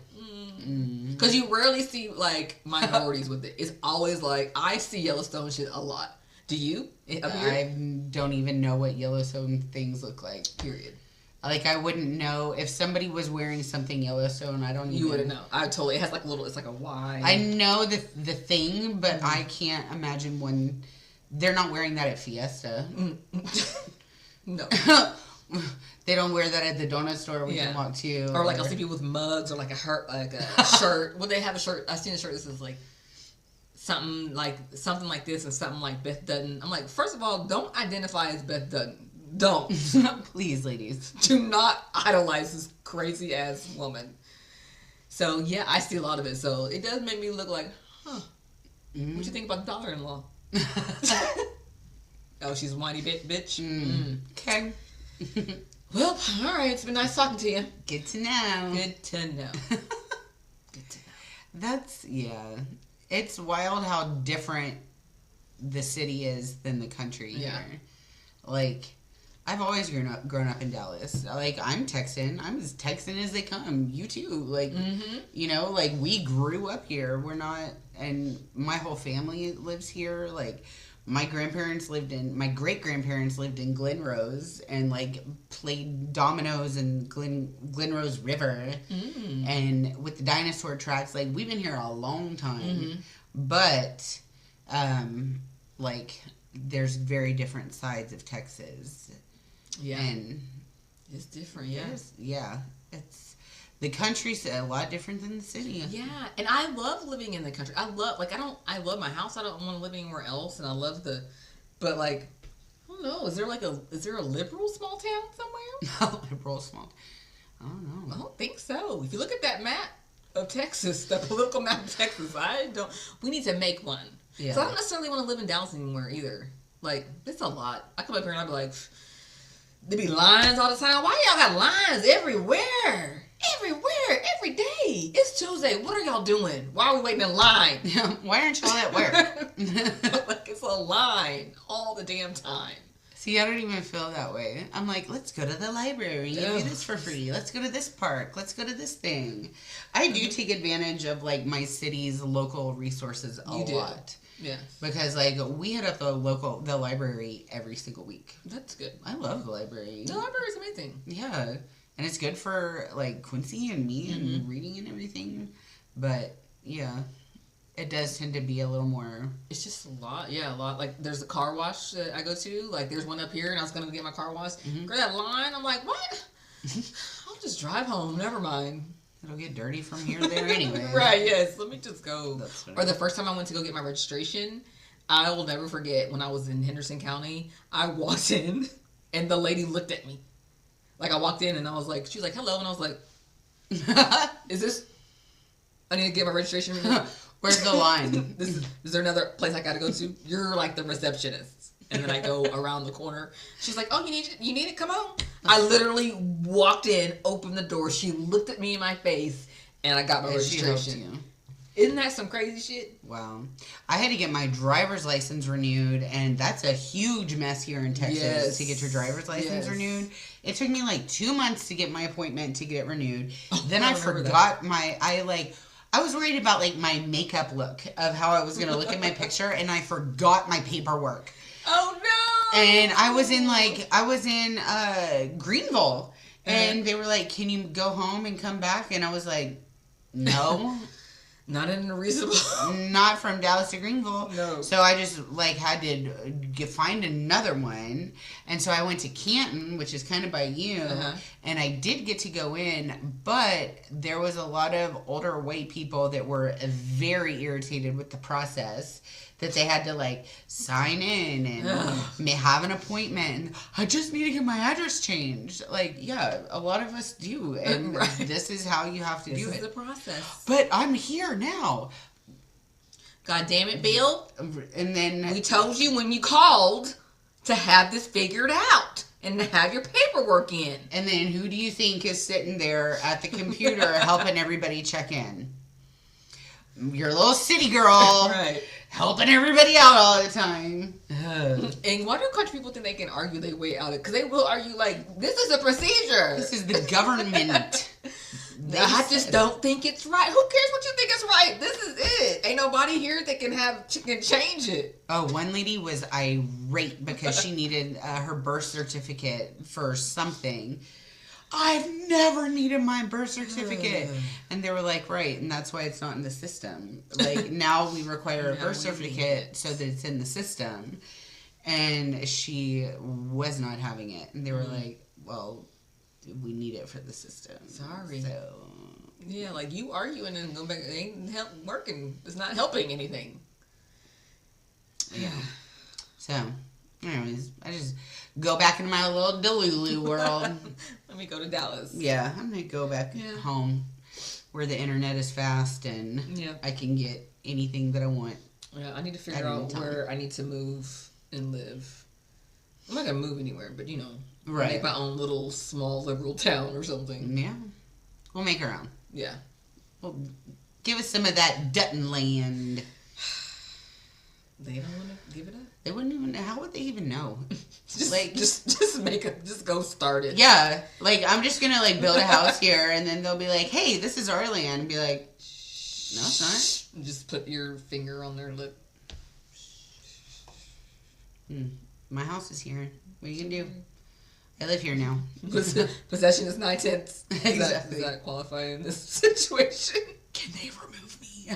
B: because you rarely see, like, minorities with it. It's always like, I see Yellowstone shit a lot. Do you?
A: I don't even know what Yellowstone things look like.
B: Period.
A: Like, I wouldn't know if somebody was wearing something Yellowstone. You wouldn't know.
B: I totally. It has like it's like a Y.
A: I know the thing, but I can't imagine when they're not wearing that at Fiesta.
B: No.
A: They don't wear that at the donut store we can walk to.
B: Or like I'll see people with mugs or like a shirt. Well, they have a shirt. I've seen a shirt that says like something like this and something like Beth Dutton. I'm like, first of all, don't identify as Beth Dutton. Don't.
A: Please, ladies.
B: Do not idolize this crazy ass woman. So yeah, I see a lot of it. So it does make me look like, what you think about the daughter-in-law? Oh, she's a whiny bitch.
A: Okay.
B: Well, all right. It's been nice talking to you.
A: Good to know.
B: Good to know.
A: That's, it's wild how different the city is than the country here. Like, I've always grown up in Dallas. Like, I'm Texan. I'm as Texan as they come. You too. Like, you know, like, we grew up here. We're not, and my whole family lives here. Like, my great-grandparents lived in Glen Rose and, like, played dominoes in Glen Rose River. And with the dinosaur tracks, like, we've been here a long time. But, like, there's very different sides of Texas.
B: Yeah.
A: And
B: it's different,
A: it's the country's a lot different than the city.
B: Yeah. And I love living in the country. I love my house. I don't want to live anywhere else, and I love but like, I don't know, is there a liberal small town somewhere?
A: Liberal small, I don't know.
B: I don't think so. If you look at that map of Texas, the political map of Texas, we need to make one. Yeah. So I don't necessarily want to live in Dallas anymore either. Like, it's a lot. I come up here and I'd be like, there be lines all the time. Why y'all got lines everywhere? Everywhere, every day. It's Tuesday. What are y'all doing? Why are we waiting in line?
A: Why aren't y'all at work?
B: Like, it's a line all the damn time.
A: See, I don't even feel that way. I'm like, let's go to the library and do this for free. Let's go to this park. Let's go to this thing. I do take advantage of, like, my city's local resources a lot.
B: Yeah.
A: Because, like, we hit up the library every single week.
B: That's good.
A: I love the library.
B: The library is amazing.
A: Yeah. And it's good for, like, Quincy and me and reading and everything. But, yeah, it does tend to be a little more...
B: It's just a lot. Yeah, a lot. Like, there's a car wash that I go to. Like, there's one up here, and I was going to get my car washed. Girl, that line, I'm like, what? I'll just drive home. Never mind.
A: It'll get dirty from here to there anyway.
B: Right, yes. Let me just go. Or the first time I went to go get my registration, I will never forget when I was in Henderson County. I walked in, and the lady looked at me. Like, I walked in, and I was like, she was like, hello, and I was like, I need to get my registration.
A: Where's the line?
B: Is there another place I gotta go to? You're like the receptionist. And then I go around the corner. She's like, oh, you need it? Come on. I literally walked in, opened the door. She looked at me in my face, and I got my registration. Isn't that some crazy shit?
A: Wow. I had to get my driver's license renewed, and that's a huge mess here in Texas to get your driver's license renewed. It took me like 2 months to get my appointment to get it renewed. Then I forgot I was worried about like my makeup look of how I was gonna look at my picture, and I forgot my paperwork.
B: Oh no!
A: And I was in Greenville, and they were like, "Can you go home and come back?" And I was like, "No."
B: Not in a reasonable.
A: Not from Dallas to Greenville.
B: No.
A: So I just like had to find another one, and so I went to Canton, which is kind of by you, and I did get to go in, but there was a lot of older white people that were very irritated with the process. That they had to like sign in and have an appointment. And I just need to get my address changed. Like, yeah, a lot of us do, and this is how you have to do it.
B: This is the process.
A: But I'm here now.
B: God damn it, Bill!
A: And then
B: we told you when you called to have this figured out and to have your paperwork in.
A: And then who do you think is sitting there at the computer helping everybody check in? Your little city girl.
B: Right.
A: Helping everybody out all the time.
B: And why do country people think they can argue their way out of it? Because they will argue like, this is a procedure.
A: This is the government.
B: I just don't think it's right. Who cares what you think is right? This is it. Ain't nobody here that can change it.
A: Oh, one lady was irate because she needed her birth certificate for something. I've never needed my birth certificate. And they were like, right, and that's why it's not in the system. Like, now we require a birth certificate so that it's in the system. And she was not having it. And they were like, well, we need it for the system.
B: Sorry.
A: So,
B: yeah, like, you arguing and go back, it ain't working. It's not helping anything.
A: Yeah. So, anyways, I just go back into my little Delulu world.
B: Let me go to Dallas.
A: Yeah, I'm going to go back home where the internet is fast and I can get anything that I want.
B: Yeah, I need to figure out where I need to move and live. I'm not going to move anywhere, but you know, make my own little small liberal town or something.
A: Yeah. We'll make our own.
B: Yeah.
A: Well, give us some of that Dutton land.
B: They don't want to give it up.
A: They wouldn't even. How would they even know?
B: just go start it.
A: Yeah, like I'm just gonna like build a house here, and then they'll be like, "Hey, this is our land," and be like, "No, it's not."
B: Just put your finger on their lip.
A: My house is here. What are you gonna do? I live here now.
B: Possession is 9/10.
A: Exactly.
B: Does that qualify in this situation?
A: Can they remove me?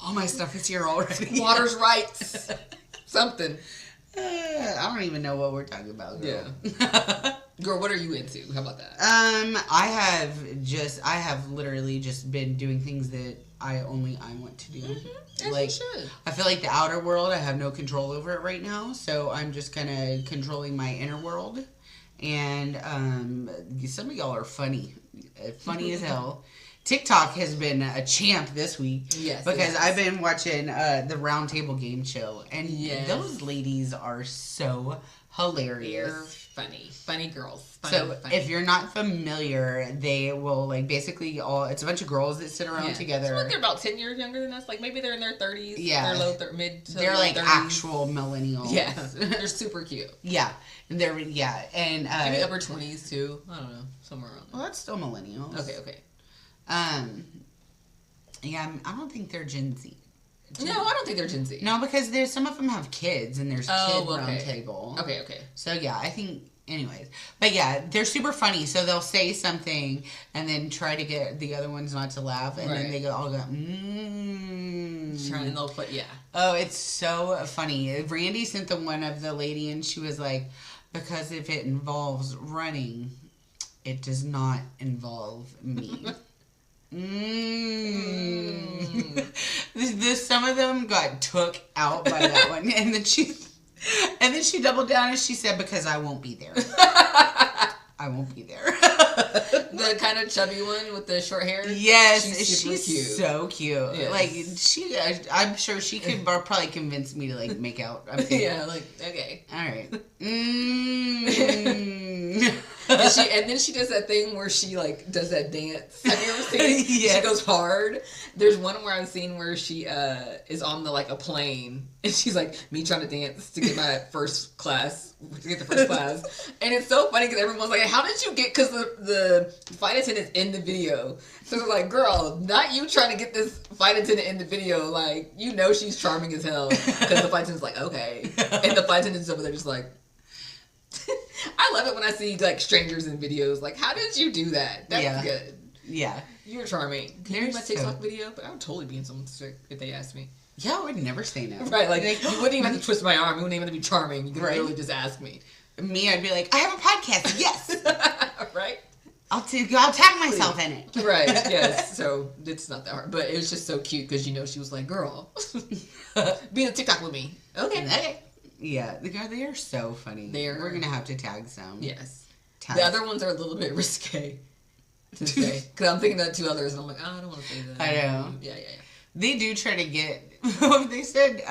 A: All my stuff is here already.
B: Water's rights. Something.
A: I don't even know what we're talking about, girl.
B: Yeah. Girl, what are you into? How about that?
A: I have literally just been doing things that I want to do.
B: Mm-hmm.
A: Like, I feel like the outer world, I have no control over it right now, so I'm just kind of controlling my inner world. And some of y'all are funny as hell. TikTok has been a champ this week.
B: Yes.
A: Because I've been watching the Round Table Game Show. And those ladies are so hilarious.
B: They're funny. Funny girls.
A: Funny. If you're not familiar, they will, like, basically it's a bunch of girls that sit around together.
B: So they're about 10 years younger than us. Like, maybe they're in their 30s.
A: Yeah.
B: They're mid to
A: they're like
B: 30s.
A: actual millennials.
B: Yeah. They're super cute.
A: Yeah. And and
B: maybe upper 20s, too. I don't know. Somewhere around there.
A: Well, that's still millennials.
B: Okay.
A: Yeah, I don't think they're Gen Z.
B: No, I don't think they're Gen Z.
A: No, because there's some of them have kids, and there's kid round table.
B: Okay.
A: So yeah, I think, anyways, but yeah, they're super funny. So they'll say something and then try to get the other ones not to laugh, and then they all go,
B: And they'll put
A: Oh, it's so funny. Randy sent the one of the lady, and she was like, because if it involves running, it does not involve me. Some of them got took out by that one, and then she doubled down and she said, because I won't be there. I won't be there.
B: The kind of chubby one with the short hair.
A: Yes,
B: she's cute.
A: So cute.
B: Yes.
A: Like I'm sure she could probably convince me to like make out.
B: Yeah, like okay.
A: All right.
B: And then she does that thing where she like does that dance. Have you ever seen it?
A: Yes.
B: She goes hard. There's one where I've seen where she is on a plane and she's like, me trying to dance to get my first class, and it's so funny because everyone's like, how did you get? Because the flight attendant's in the video, so they're like, girl, not you trying to get this flight attendant in the video. Like, you know she's charming as hell because the flight attendant's like, okay, and the flight attendant's over there just like. I love it when I see like strangers in videos. Like, how did you do that? That's good.
A: Yeah,
B: you're charming. Can you do my TikTok video? But I would totally be in someone's trick if they asked me.
A: Yeah, I would never say no.
B: Right, like you wouldn't even have to twist my arm. You wouldn't even have to be charming. You could literally just ask me.
A: Me, I'd be like, I have a podcast. Yes.
B: Right.
A: I'll tag myself in it.
B: Right. Yes. So it's not that hard, but it was just so cute because she was like, "Girl, be in a TikTok with me." Okay.
A: Yeah, they are so funny. We're gonna have to tag some.
B: Yes. The other ones are a little bit risque to say because I'm thinking of 2 others and I'm like, oh, I don't want to say that.
A: I know.
B: Yeah.
A: They do try to get. They said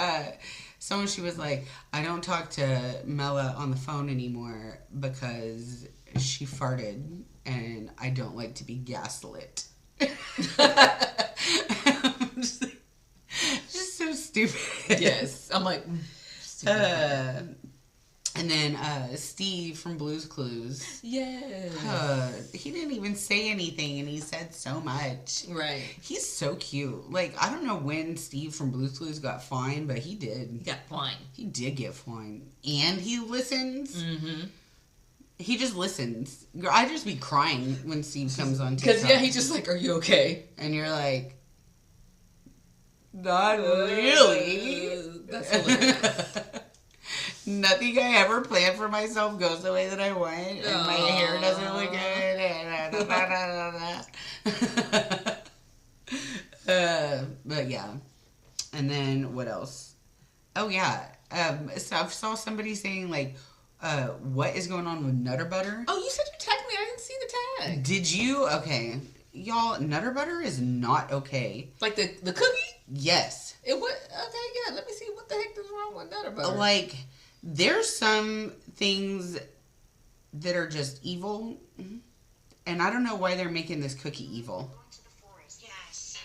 A: she was like, I don't talk to Mella on the phone anymore because she farted and I don't like to be gaslit. Just so stupid.
B: Yes, I'm like.
A: And then Steve from Blue's Clues.
B: Yes.
A: He didn't even say anything and he said so much.
B: Right.
A: He's so cute. Like, I don't know when Steve from Blue's Clues got fined, but he did.
B: He got fined.
A: He did get fined. And he listens.
B: Mm-hmm.
A: He just listens. I just be crying when Steve comes on TikTok.
B: Because, he's just like, are you okay?
A: And you're like, not really.
B: That's hilarious.
A: Nothing I ever planned for myself goes the way that I want, and my hair doesn't look good. But yeah, and then what else? Oh yeah, so I saw somebody saying like, what is going on with Nutter Butter?
B: Oh, you said you tagged me. I didn't see the tag.
A: Did you? Okay, y'all, Nutter Butter is not okay.
B: Like the cookie?
A: Yes.
B: It would. Okay, yeah. Let me see what the heck is wrong with Nutter Butter.
A: Like. There's some things that are just evil, and I don't know why they're making this cookie evil.
C: Going to the forest. Yes.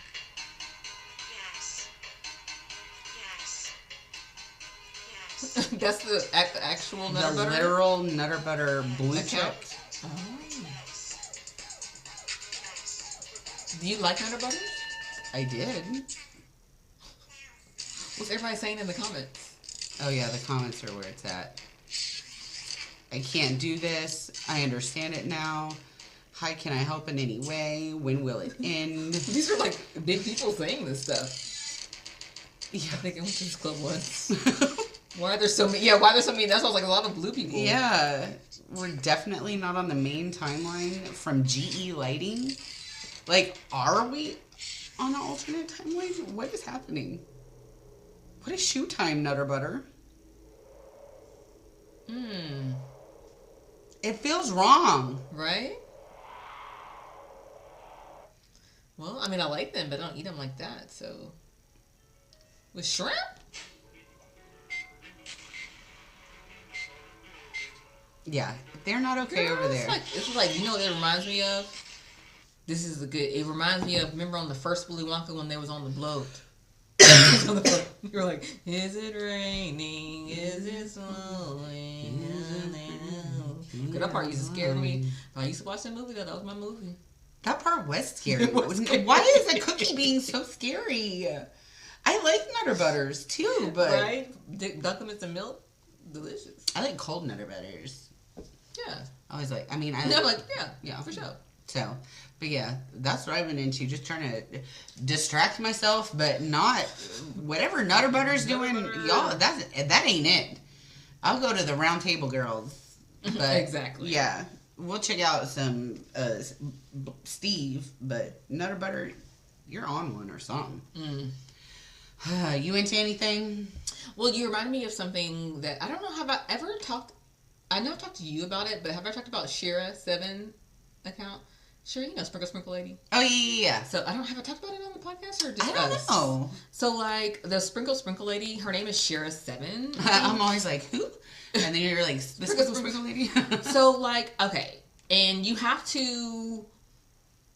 B: That's the actual Nutter Butter?
A: The literal Nutter Butter blue check.
B: Oh. Do you like Nutter Butter?
A: I did.
B: What's everybody saying in the comments?
A: Oh yeah, the comments are where it's at. I can't do this. I understand it now. How can I help in any way? When will it end?
B: These are like big people saying this stuff.
A: Yeah.
B: I think I went to this club once. Why are there so many? Yeah, why are there so many? That sounds like a lot of blue people.
A: Yeah. We're definitely not on the main timeline from GE Lighting. Like, are we on an alternate timeline? What is happening? What is shoe time, Nutter Butter? It feels wrong.
B: Right? Well, I mean, I like them, but I don't eat them like that, so. With shrimp?
A: Yeah, they're not okay over there.
B: It's like, you know what it reminds me of? It reminds me of, remember on the first Willy Wonka when they was on the boat? You were like, is it raining? Is it snowing? Because that part used to scare me. I used to watch that movie, though. That was my movie.
A: That part was scary. Why is a cookie being so scary? I like Nutter Butters, too, but...
B: Right? Dunk them in some milk? Delicious.
A: I like cold Nutter Butters.
B: Yeah.
A: I always like... I mean,
B: yeah, for sure.
A: So... But yeah, that's what I've been into. Just trying to distract myself, but not whatever Nutter Butter's doing. Y'all, that ain't it. I'll go to the Round Table Girls. But
B: exactly.
A: Yeah, we'll check out some Steve, but Nutter Butter, you're on one or something. You into anything?
B: Well, you reminded me of something that I don't know. Have I ever talked? I know I've talked to you about it, but have I talked about Shira7 account? Sure, you know Sprinkle Lady.
A: Oh yeah.
B: So I talked about it on the podcast or just
A: I don't know.
B: So like the Sprinkle Lady, her name is Shira7.
A: I'm always like, who? And then you're like, the Sprinkle Lady.
B: So like, okay, And you have to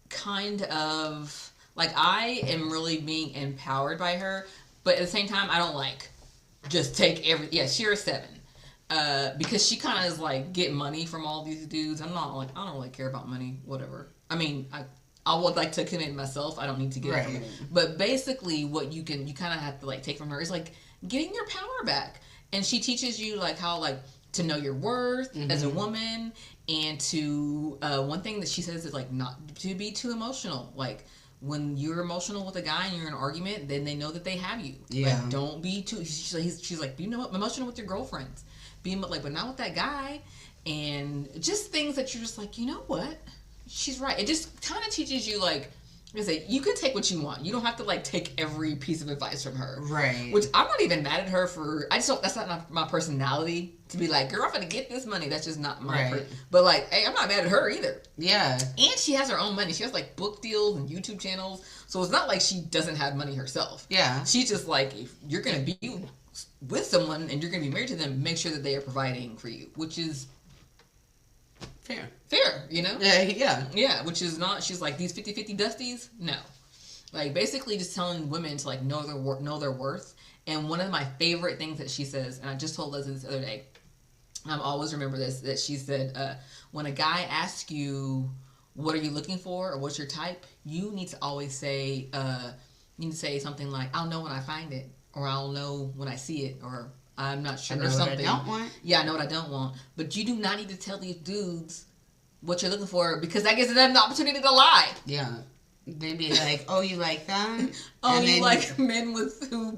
B: kind of, like, I am really being empowered by her, but at the same time, I don't, like, just take she's a 7. Because she kind of is, like, getting money from all these dudes. I'm not, like, I don't really care about money, whatever. I mean, I would like to commit myself. I don't need to get it from her. But basically, what you kind of have to, like, take from her is, like, getting your power back. And she teaches you, like, how, like, to know your worth as a woman, and to, one thing that she says is, like, not to be too emotional. Like, when you're emotional with a guy and you're in an argument, then they know that they have you.
A: Yeah.
B: Like, don't be too, she's like, you know what, emotional with your girlfriends. Being, like, but not with that guy. And just things that you're just like, you know what? She's right. It just kind of teaches you, like I say, you can take what you want. You don't have to, like, take every piece of advice from her.
A: Right.
B: Which I'm not even mad at her for. I just don't. That's not my personality to be like, girl, I'm gonna get this money. That's just not my. But, like, hey, I'm not mad at her either.
A: Yeah.
B: And she has her own money. She has, like, book deals and YouTube channels. So it's not like she doesn't have money herself.
A: Yeah.
B: She's just like, if you're gonna be with someone and you're gonna be married to them, make sure that they are providing for you, which is fair, you know? Yeah, which is not, she's like, these 50-50 dusties? No. Like, basically just telling women to, like, know their worth. And one of my favorite things that she says, and I just told Leslie this other day, and I always remember this, that she said, when a guy asks you, what are you looking for, or what's your type, you need to always say, something like, I'll know when I find it, or I'll know when I see it, or I'm not sure, or something.
A: What I don't want.
B: Yeah, I know what I don't want. But you do not need to tell these dudes what you're looking for, because that gives them the opportunity to lie.
A: Yeah. They'd be like, oh, you like that?
B: Oh, and you like men who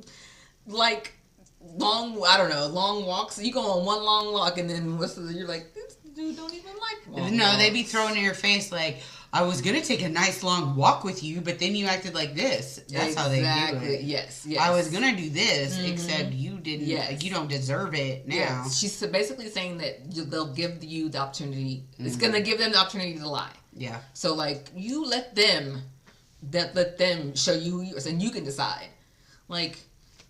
B: like long walks. You go on one long walk, and then you're like, this dude don't even like long walks.
A: They'd be throwing in your face like, I was going to take a nice long walk with you, but then you acted like this. That's how they do it.
B: Yes.
A: I was going to do this, except you didn't. Yes. You don't deserve it now.
B: Yes. She's basically saying that they'll give you the opportunity. It's going to give them the opportunity to lie.
A: Yeah.
B: So, like, you let them show you who you are, and you can decide. Like,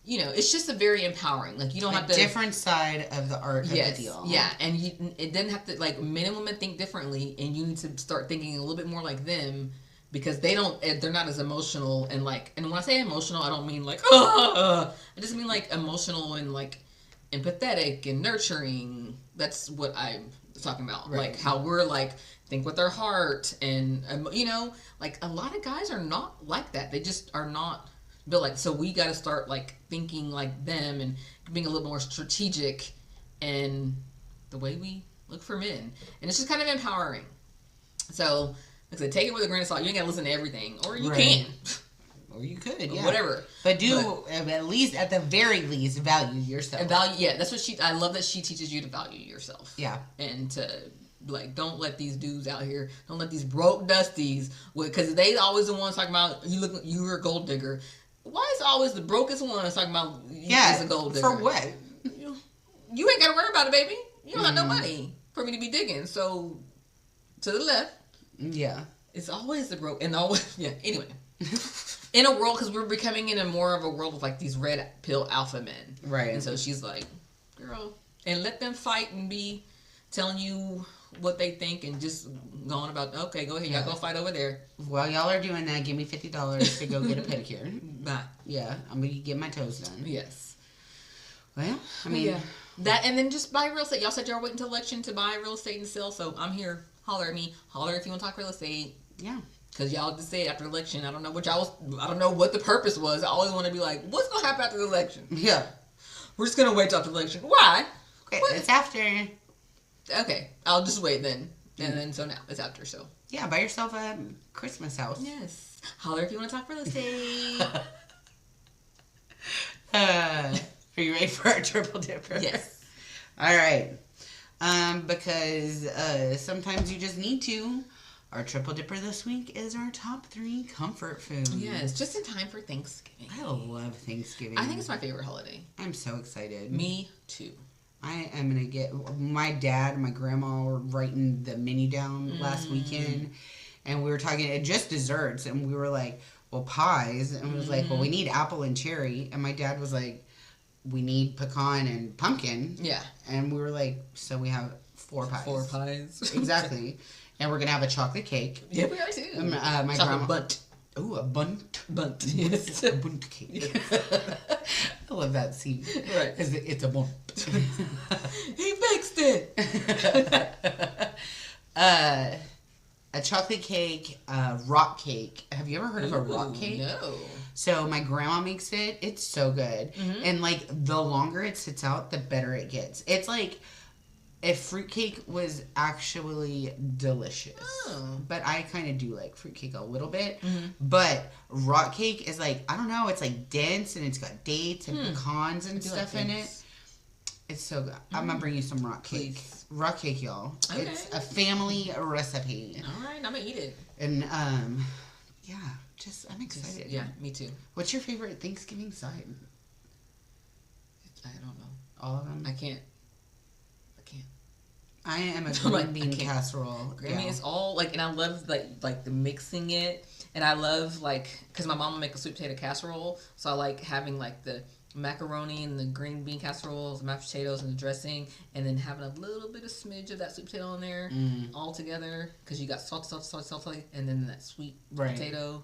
B: you know, it's just a very empowering. Like, you don't have to...
A: different side of the art of the deal.
B: Yeah, and it doesn't have to, like, men and women think differently, and you need to start thinking a little bit more like them, because they're not as emotional, and, like, and when I say emotional, I don't mean, like, I just mean, like, emotional and, like, empathetic and nurturing. That's what I'm talking about. Right. Like, how we're, like, think with our heart, and, you know, like, a lot of guys are not like that. They just are not... But, like, so we got to start, like, thinking like them and being a little more strategic in the way we look for men. And it's just kind of empowering. So, like I said, take it with a grain of salt. You ain't got to listen to everything. Or you can.
A: Or you could, yeah.
B: Whatever.
A: But at the very least, value yourself.
B: That's what I love that she teaches you to value yourself.
A: Yeah.
B: And to... Like, don't let these dudes out here, don't let these broke dusties, because they always the ones talking about, you're a gold digger. Why is always the brokest ones talking about you're a gold digger?
A: For what?
B: You ain't got to worry about it, baby. You don't have no money for me to be digging. So, to the left.
A: Yeah.
B: It's always the broke, and always, anyway. In a world, because we're becoming in a more of a world of, like, these red pill alpha men.
A: Right.
B: And so she's like, girl, and let them fight and be telling you what they think, and just going about, okay, go ahead, y'all go fight over there.
A: While y'all are doing that, give me $50 to go get a pedicure.
B: Bye.
A: Yeah, I'm gonna get my toes done.
B: Yes.
A: Well, I mean,
B: that, and then just buy real estate. Y'all said y'all waiting until election to buy real estate and sell, so I'm here. Holler at me. Holler if you want to talk real estate.
A: Yeah. Because
B: y'all just said after the election, I don't know what the purpose was. I always want to be like, what's gonna happen after the election?
A: Yeah.
B: We're just gonna wait till after the election. Why?
A: Okay, it's after.
B: Okay, I'll just wait then. And then, so now, it's after, so.
A: Yeah, buy yourself a Christmas house.
B: Yes. Holler if you want to talk real estate.
A: Are you ready for our triple dipper?
B: Yes.
A: All right. Because sometimes you just need to. Our triple dipper this week is our top 3 comfort foods.
B: Yes, just in time for Thanksgiving.
A: I love Thanksgiving.
B: I think it's my favorite holiday.
A: I'm so excited.
B: Me too.
A: I am going to get... My dad and my grandma were writing the menu down last weekend. And we were talking... Just desserts. And we were like, well, pies. And we was like, well, we need apple and cherry. And my dad was like, we need pecan and pumpkin.
B: Yeah.
A: And we were like, so we have 4 pies.
B: 4 pies.
A: Exactly. And we're gonna have a chocolate cake.
B: Yeah, we are too.
A: My
B: Chocolate
A: grandma.
B: bunt.
A: Ooh, a bunt.
B: Bunt. Yes.
A: A bunt cake. I love that scene.
B: Right.
A: It's a bunt.
B: He fixed it.
A: A chocolate cake, rock cake. Have you ever heard of a rock cake?
B: No.
A: So my grandma makes it. It's so good. And like the longer it sits out, the better it gets. It's like if fruitcake was actually delicious.
B: Oh.
A: But I kind of do like fruitcake a little bit. But rock cake is like, I don't know, it's like dense and it's got dates and pecans and stuff in it. It's so good. I'm gonna bring you some rock cake.
B: Please.
A: Rock cake, y'all.
B: Okay.
A: It's a family recipe.
B: All right, I'm gonna eat it.
A: And yeah, I'm excited.
B: Yeah, me too.
A: What's your favorite Thanksgiving side?
B: I don't know.
A: All of them.
B: I can't.
A: I am a
B: I'm
A: green bean
B: I can't.
A: casserole.
B: Grammy is all like, and I love like the mixing it, and I love like because my mom will make a sweet potato casserole, so I like having like the macaroni and the green bean casseroles, mashed potatoes and the dressing, and then having a little bit of smidge of that sweet potato in there all together because you got salt, and then that sweet potato.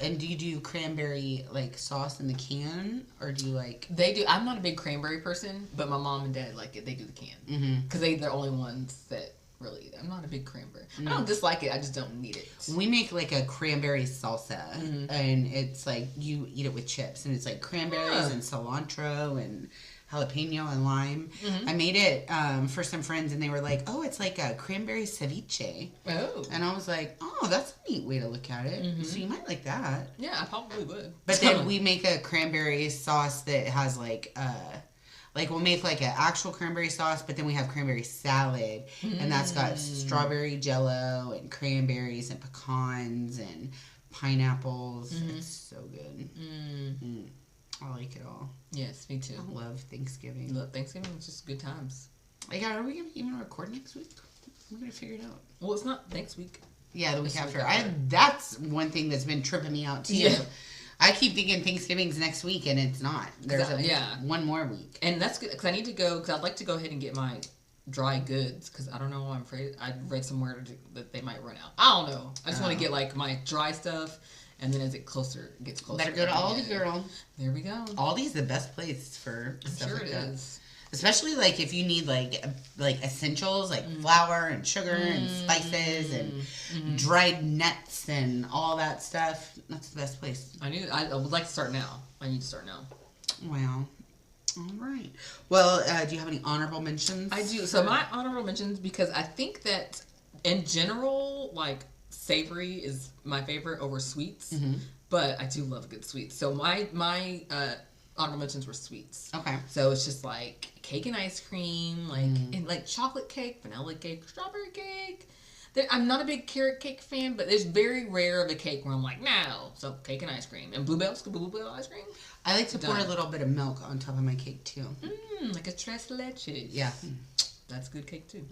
A: And do you do cranberry like sauce in the can, or do you like?
B: They do. I'm not a big cranberry person, but my mom and dad like it. They do the can because they're the only ones that really. I'm not a big cranberry. I don't dislike it. I just don't need it.
A: We make like a cranberry salsa, and it's like you eat it with chips, and it's like cranberries and cilantro and jalapeno and lime. I made it for some friends, and they were like, "Oh, it's like a cranberry ceviche."
B: Oh,
A: and I was like, "Oh, that's a neat way to look at it." So you might like that.
B: Yeah, I probably would.
A: But then we make a cranberry sauce that has like we'll make like an actual cranberry sauce, but then we have cranberry salad, and that's got strawberry jello and cranberries and pecans and pineapples. It's so good. I like it all.
B: Yes, me too.
A: I love Thanksgiving.
B: Look, Thanksgiving is just good times.
A: Like, are we gonna even record next week? We're gonna figure it out.
B: Well, it's not next week.
A: Yeah, the week after. That's one thing that's been tripping me out too. Yeah. I keep thinking Thanksgiving's next week, and it's not. There's one more week.
B: And that's good, because I need to go, because I'd like to go ahead and get my dry goods, because I don't know, I'm afraid, I read somewhere that they might run out. I don't know. I just want to get, like, my dry stuff, and then as it gets closer.
A: Better go to Aldi, girl.
B: There we go.
A: Aldi's the best place for stuff
B: sure
A: like
B: it
A: that.
B: is.
A: Especially, like, if you need, like essentials, like flour and sugar and spices and dried nuts and all that stuff. That's the best place.
B: I would like to start now. I need to start now.
A: Well, all right. Well, do you have any honorable mentions?
B: I do. So my honorable mentions, because I think that, in general, like, savory is my favorite over sweets. But I do love a good sweet. So my honorable mentions were sweets.
A: Okay.
B: So it's just like cake and ice cream, like and like chocolate cake, vanilla cake, strawberry cake. I'm not a big carrot cake fan, but it's very rare of a cake where I'm like, no. So cake and ice cream. And bluebell ice cream.
A: I like to pour a little bit of milk on top of my cake too.
B: Like a tres leches.
A: Yeah.
B: That's good cake too.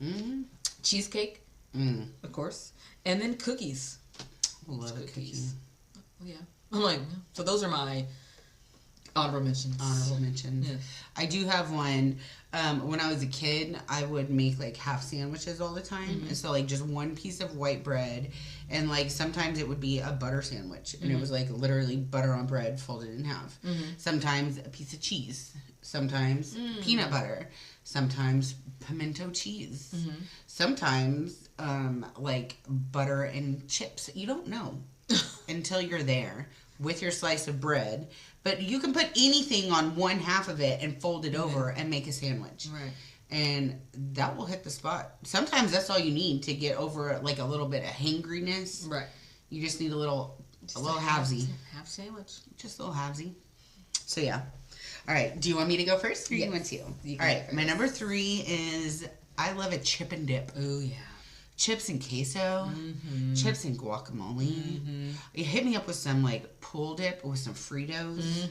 B: Cheesecake, of course. And then cookies.
A: Love cookies.
B: Yeah. I'm like, so those are my honorable mentions.
A: Yeah. I do have one. When I was a kid, I would make like half sandwiches all the time. And so like just one piece of white bread, and like sometimes it would be a butter sandwich, and it was like literally butter on bread folded in half. Sometimes a piece of cheese. Sometimes peanut butter. Sometimes pimento cheese. Sometimes like butter and chips. You don't know until you're there with your slice of bread. But you can put anything on one half of it and fold it over and make a sandwich. Right. And that will hit the spot. Sometimes that's all you need to get over like a little bit of hangriness. Right. You just need a little halvesy.
B: Half sandwich.
A: Just a little halvesy. So yeah. All right. Do you want me to go first, or do you want to? All right. My number 3 is I love a chip and dip.
B: Oh yeah.
A: Chips and queso, chips and guacamole. You hit me up with some like pool dip with some Fritos,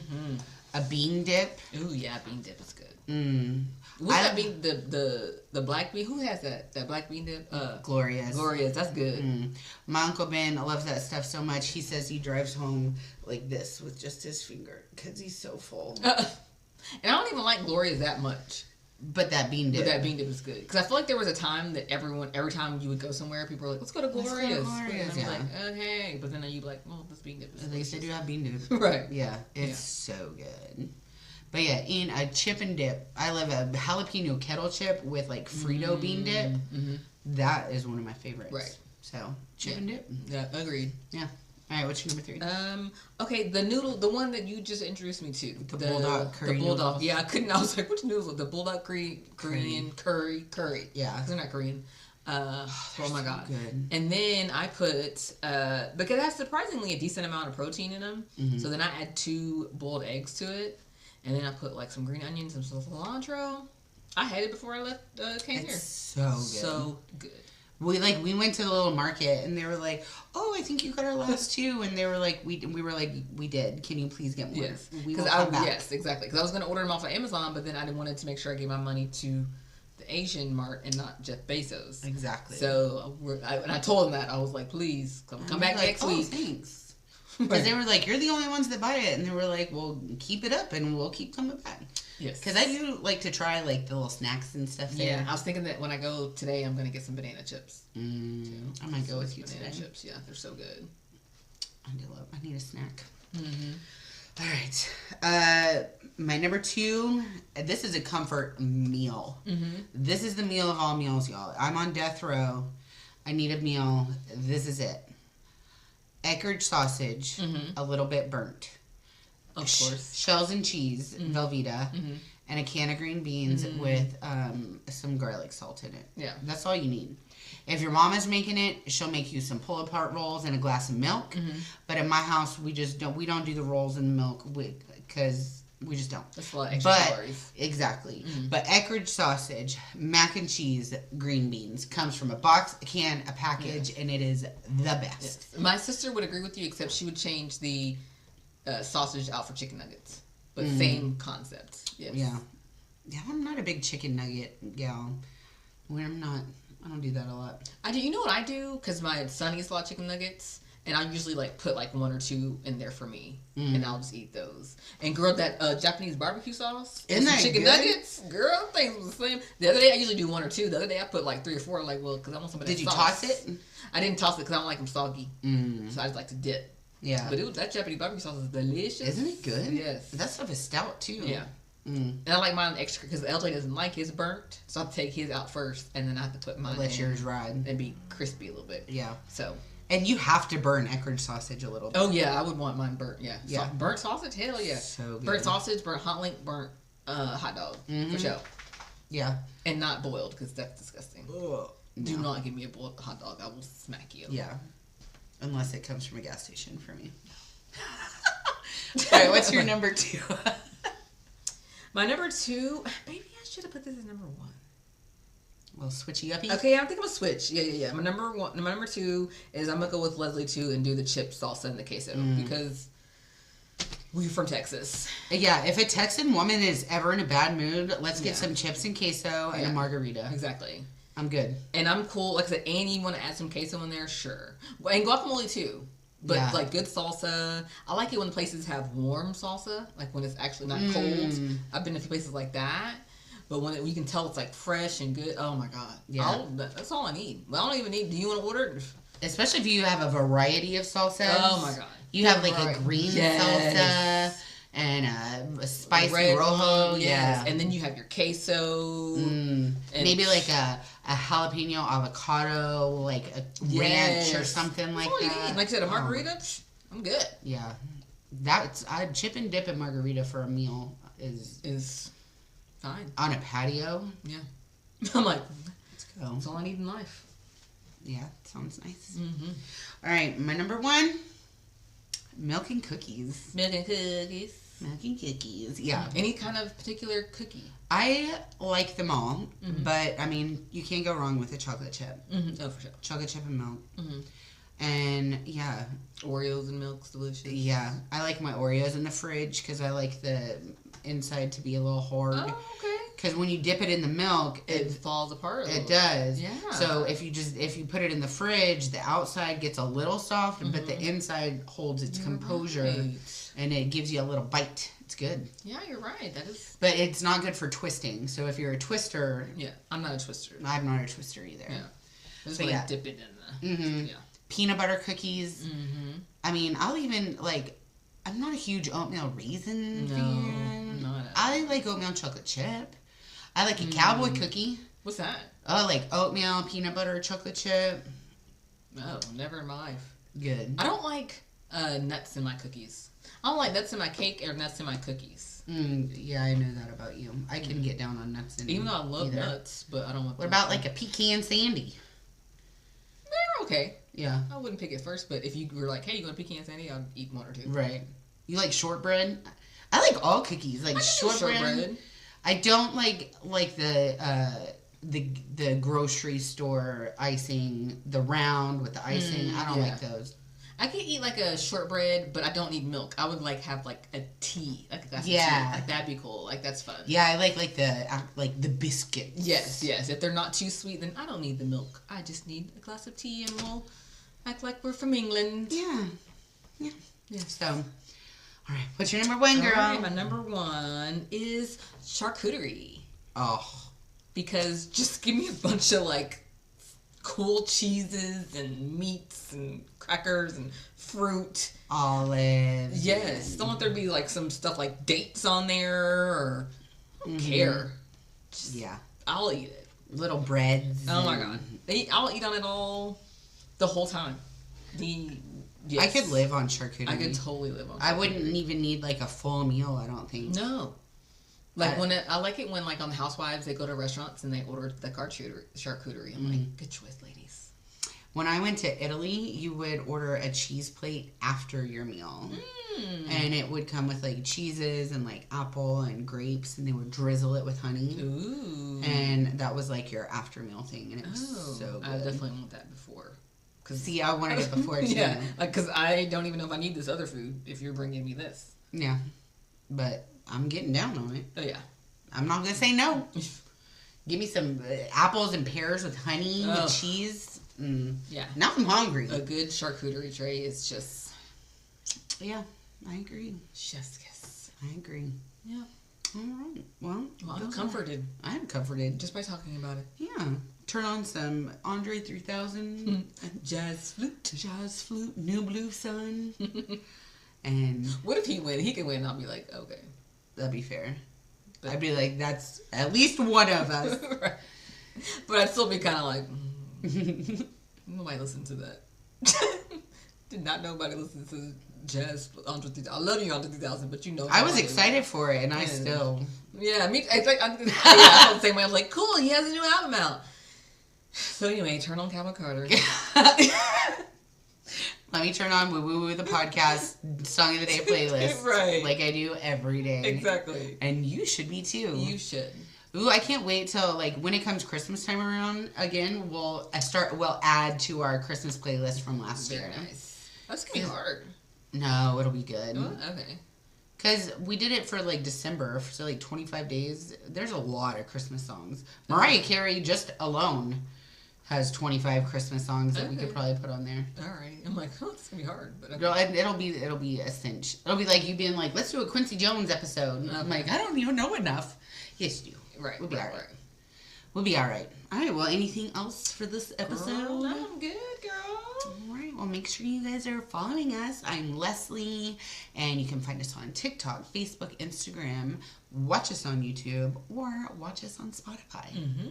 A: a bean dip.
B: Ooh yeah, bean dip is good. What's that bean? The black bean. Who has that? That black bean dip?
A: Gloria's.
B: That's good.
A: My Uncle Ben loves that stuff so much. He says he drives home like this with just his finger because he's so full.
B: And I don't even like Gloria's that much.
A: But that bean dip.
B: But that bean dip is good. Because I feel like there was a time that every time you would go somewhere, people were like, let's go to Gloria's. And I'm like, okay. But then you'd be like, well, this bean dip is
A: At least they do have bean dip.
B: Right.
A: Yeah. It's so good. But yeah, eating a chip and dip. I love a jalapeno kettle chip with like Frito bean dip. Mm-hmm. That is one of my favorites.
B: Right.
A: So, chip and dip.
B: Yeah, agreed.
A: Yeah. All right, what's your number 3?
B: Okay, the noodle, the one that you just introduced me to,
A: the bulldog curry.
B: The bulldog,
A: noodles.
B: yeah, I couldn't. I was like, which noodles? The bulldog Korean curry.
A: Yeah,
B: they're not Korean. Oh my god,
A: good.
B: And then I put because it has surprisingly a decent amount of protein in them. Mm-hmm. So then I add 2 boiled eggs to it, and then I put like some green onions and some cilantro. I had it before I left came here.
A: So good.
B: So good.
A: We went to the little market and they were like, "Oh, I think you got our last 2," and they were like, "We were like, we did. Can you please get more?"
B: Yes, yes, exactly. Because I was going to order them off of Amazon, but then I wanted to make sure I gave my money to the Asian mart and not Jeff Bezos.
A: Exactly.
B: So I told them that I was like, "Please come back next week."
A: Thanks. Because they were like, "You're the only ones that buy it," and they were like, "Well, keep it up, and we'll keep coming back."
B: Yes.
A: Because I do like to try like the little snacks and stuff there.
B: Yeah, I was thinking that when I go today, I'm gonna get some banana chips.
A: I might go with you today.
B: Banana chips, yeah, they're so good.
A: I need a snack. Mm-hmm. All right. My number 2. This is a comfort meal. Mm-hmm. This is the meal of all meals, y'all. I'm on death row. I need a meal. This is it. Eckrich sausage, a little bit burnt.
B: Of course.
A: Shells and cheese, Velveeta, and a can of green beans with some garlic salt in it.
B: Yeah.
A: That's all you need. If your mom is making it, she'll make you some pull-apart rolls and a glass of milk. But in my house, we don't do the rolls and the milk because we just don't.
B: That's a lot of extra calories.
A: Exactly. But Eckrich sausage, mac and cheese, green beans comes from a box, a can, a package, and it is the best.
B: Yes. My sister would agree with you, except she would change the sausage out for chicken nuggets, but same concept. Yes.
A: Yeah, I'm not a big chicken nugget gal. I don't do that a lot.
B: I do. You know what I do? Because my son eats a lot of chicken nuggets, and I usually like put like 1 or 2 in there for me, and I'll just eat those. And girl, that Japanese barbecue sauce,
A: isn't that
B: chicken
A: good?
B: nuggets, girl, things was the same. The other day I usually do 1 or 2. The other day I put like 3 or 4. Like, well, because I want some of that.
A: Did you
B: sauce.
A: toss it?
B: I didn't toss it because I don't like them soggy, so I just like to dip.
A: Yeah.
B: But that Japanese barbecue sauce is delicious.
A: Isn't it good?
B: Yes.
A: That stuff is stout, too.
B: Yeah. And I like mine extra because LJ doesn't like his burnt. So I have to take his out first and then I have to put mine
A: Let yours ride.
B: And be crispy a little bit.
A: Yeah.
B: So.
A: And you have to burn Eckrich sausage a little bit.
B: Oh, yeah. I would want mine burnt. Yeah.
A: Yeah.
B: Burnt sausage? Hell yeah.
A: So good.
B: Burnt sausage, burnt hot link, burnt hot dog. For sure.
A: Yeah.
B: And not boiled because that's disgusting.
A: Ugh.
B: Do not give me a boiled hot dog. I will smack you.
A: Yeah. Unless it comes from a gas station for me. All right, what's your number 2?
B: My number 2, maybe I should have put this as number 1.
A: Well, switchy uppy.
B: Okay, I think I'm gonna switch. Yeah. My number 2 is I'm gonna go with Leslie 2 and do the chip salsa and the queso because we're from Texas.
A: Yeah, if a Texan woman is ever in a bad mood, let's get some chips and queso and a margarita.
B: Exactly.
A: I'm good.
B: And I'm cool. Like I said, and you want to add some queso in there? Sure. And guacamole too. But like good salsa. I like it when places have warm salsa, like when it's actually not cold. I've been to a few places like that. But when you can tell it's like fresh and good, oh my god. Yeah. That's all I need. Well, I don't even need, do you want to order?
A: Especially if you have a variety of salsas.
B: Oh my god.
A: You have like a green salsa and a spicy
B: red
A: rojo.
B: Yes.
A: Yeah.
B: And then you have your queso.
A: And maybe like a jalapeno avocado, like a ranch or something like that.
B: Like I said, a margarita, I'm good.
A: Yeah. That's chip and dip and margarita for a meal is
B: fine.
A: On a patio.
B: Yeah. I'm like,
A: let's go.
B: That's all I need in life.
A: Yeah, sounds nice. All right, my number 1, milk and cookies.
B: Milk and cookies.
A: Milk and cookies, yeah.
B: Any kind of particular cookie?
A: I like them all, but I mean, you can't go wrong with a chocolate chip.
B: Oh, for sure.
A: Chocolate chip and milk. And yeah.
B: Oreos and milk's delicious.
A: Yeah, I like my Oreos in the fridge because I like the inside to be a little hard.
B: Oh, okay.
A: Because when you dip it in the milk,
B: it falls apart.
A: It does.
B: Yeah.
A: So if you put it in the fridge, the outside gets a little soft, but the inside holds its composure, and it gives you a little bite. It's good.
B: Yeah, you're right. That is.
A: But it's not good for twisting. So if you're a twister,
B: yeah, I'm not a twister.
A: I'm not a twister either.
B: Yeah. I just want to dip it in the. Yeah.
A: Peanut butter cookies. I mean, I'll even I'm not a huge oatmeal raisin fan.
B: Not
A: I like oatmeal chocolate chip. I like a cowboy cookie.
B: What's that?
A: Oh, like oatmeal, peanut butter, chocolate chip.
B: Oh, never in my life.
A: Good.
B: I don't like nuts in my cookies. I don't like nuts in my cake or nuts in my cookies.
A: Yeah, I know that about you. I can get down on nuts in
B: even though I love nuts, but I don't want.
A: What about like a pecan sandy?
B: They're okay.
A: Yeah.
B: I wouldn't pick it first, but if you were like, hey, you want a pecan sandy, I'd eat one or two.
A: Right. You like shortbread? I like all cookies. Like shortbread. I don't like the grocery store icing, the round with the icing. I don't like those.
B: I can eat like a shortbread, but I don't need milk. I would like have like a tea, like a glass of tea. Like that'd be cool. Like that's fun.
A: Yeah, I like the biscuits.
B: Yes. If they're not too sweet, then I don't need the milk. I just need a glass of tea, and we'll act like we're from England.
A: Yeah. So, all right. What's your number one, girl?
B: All right, my number one is charcuterie.
A: Oh.
B: Because just give me a bunch of like cool cheeses and meats and crackers and fruit.
A: Olives.
B: Yes. Don't want there to be like some stuff like dates on there or I don't care. Just, I'll eat it.
A: Little breads.
B: Oh my god. I'll eat on it all the whole time. Yes.
A: I could live on charcuterie.
B: I could totally live on charcuterie.
A: I wouldn't even need like a full meal, I don't think.
B: No. Like I like it when like on the Housewives they go to restaurants and they order the charcuterie. I'm like, good choice, ladies.
A: When I went to Italy, you would order a cheese plate after your meal. And it would come with like cheeses and like apple and grapes, and they would drizzle it with honey.
B: Ooh.
A: And that was like your after meal thing, and it was so good.
B: I definitely want that before.
A: See, I wanted it before too.
B: Yeah, like because I don't even know if I need this other food if you're bringing me this.
A: Yeah, but I'm getting down on it.
B: Oh yeah,
A: I'm not gonna say no. Give me some apples and pears with honey with cheese.
B: Yeah.
A: Now I'm hungry.
B: A good charcuterie tray is just.
A: Yeah, I agree.
B: Chef's kiss.
A: I agree.
B: Yeah.
A: All right. Well,
B: I'm comforted.
A: I'm comforted
B: Just by talking about it.
A: Yeah. Turn on some Andre 3000
B: jazz flute,
A: New Blue Sun. And
B: what if he win? He can win, and I'll be like, okay.
A: That'd be fair. But I'd be like, that's at least one of us.
B: Right. But I'd still be kind of like, nobody listened to that. Did not nobody listen to jazz Andre 3000. I love you, Andre 3000, but you know.
A: I was excited for it, and I still.
B: Yeah, me. I felt the same way. I was like, cool, he has a new album out. So anyway, turn on Calvin Carter.
A: Let me turn on Woo Woo Woo the podcast song of the day playlist.
B: Right.
A: Like I do every day.
B: Exactly.
A: And you should be too.
B: You should.
A: Ooh, I can't wait till like when it comes Christmas time around again. We'll add to our Christmas playlist from last year.
B: Very nice. That's gonna be hard.
A: No, it'll be good.
B: Oh, okay.
A: Because we did it for like December, so like 25 days. There's a lot of Christmas songs. Mariah Carey just alone has 25 Christmas songs that we could probably put on there.
B: All right. I'm like, oh, it's gonna be hard, but okay.
A: Girl, it'll be a cinch. It'll be like you being like, let's do a Quincy Jones episode. And I'm like, I don't even know enough. Yes, you do.
B: Right.
A: We'll be all right. We'll be all right. All right. Well, anything else for this episode?
B: Girl, I'm good, girl.
A: All right. Well, make sure you guys are following us. I'm Leslie, and you can find us on TikTok, Facebook, Instagram. Watch us on YouTube or watch us on Spotify.
B: Mm-hmm.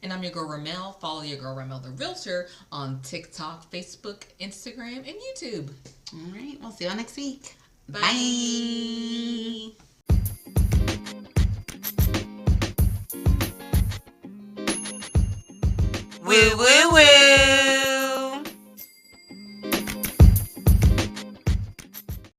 B: And I'm your girl Ramelle. Follow your girl Ramelle the Realtor on TikTok, Facebook, Instagram, and YouTube.
A: All right. We'll see you all next week.
B: Bye.
A: Bye.
D: Woo woo woo.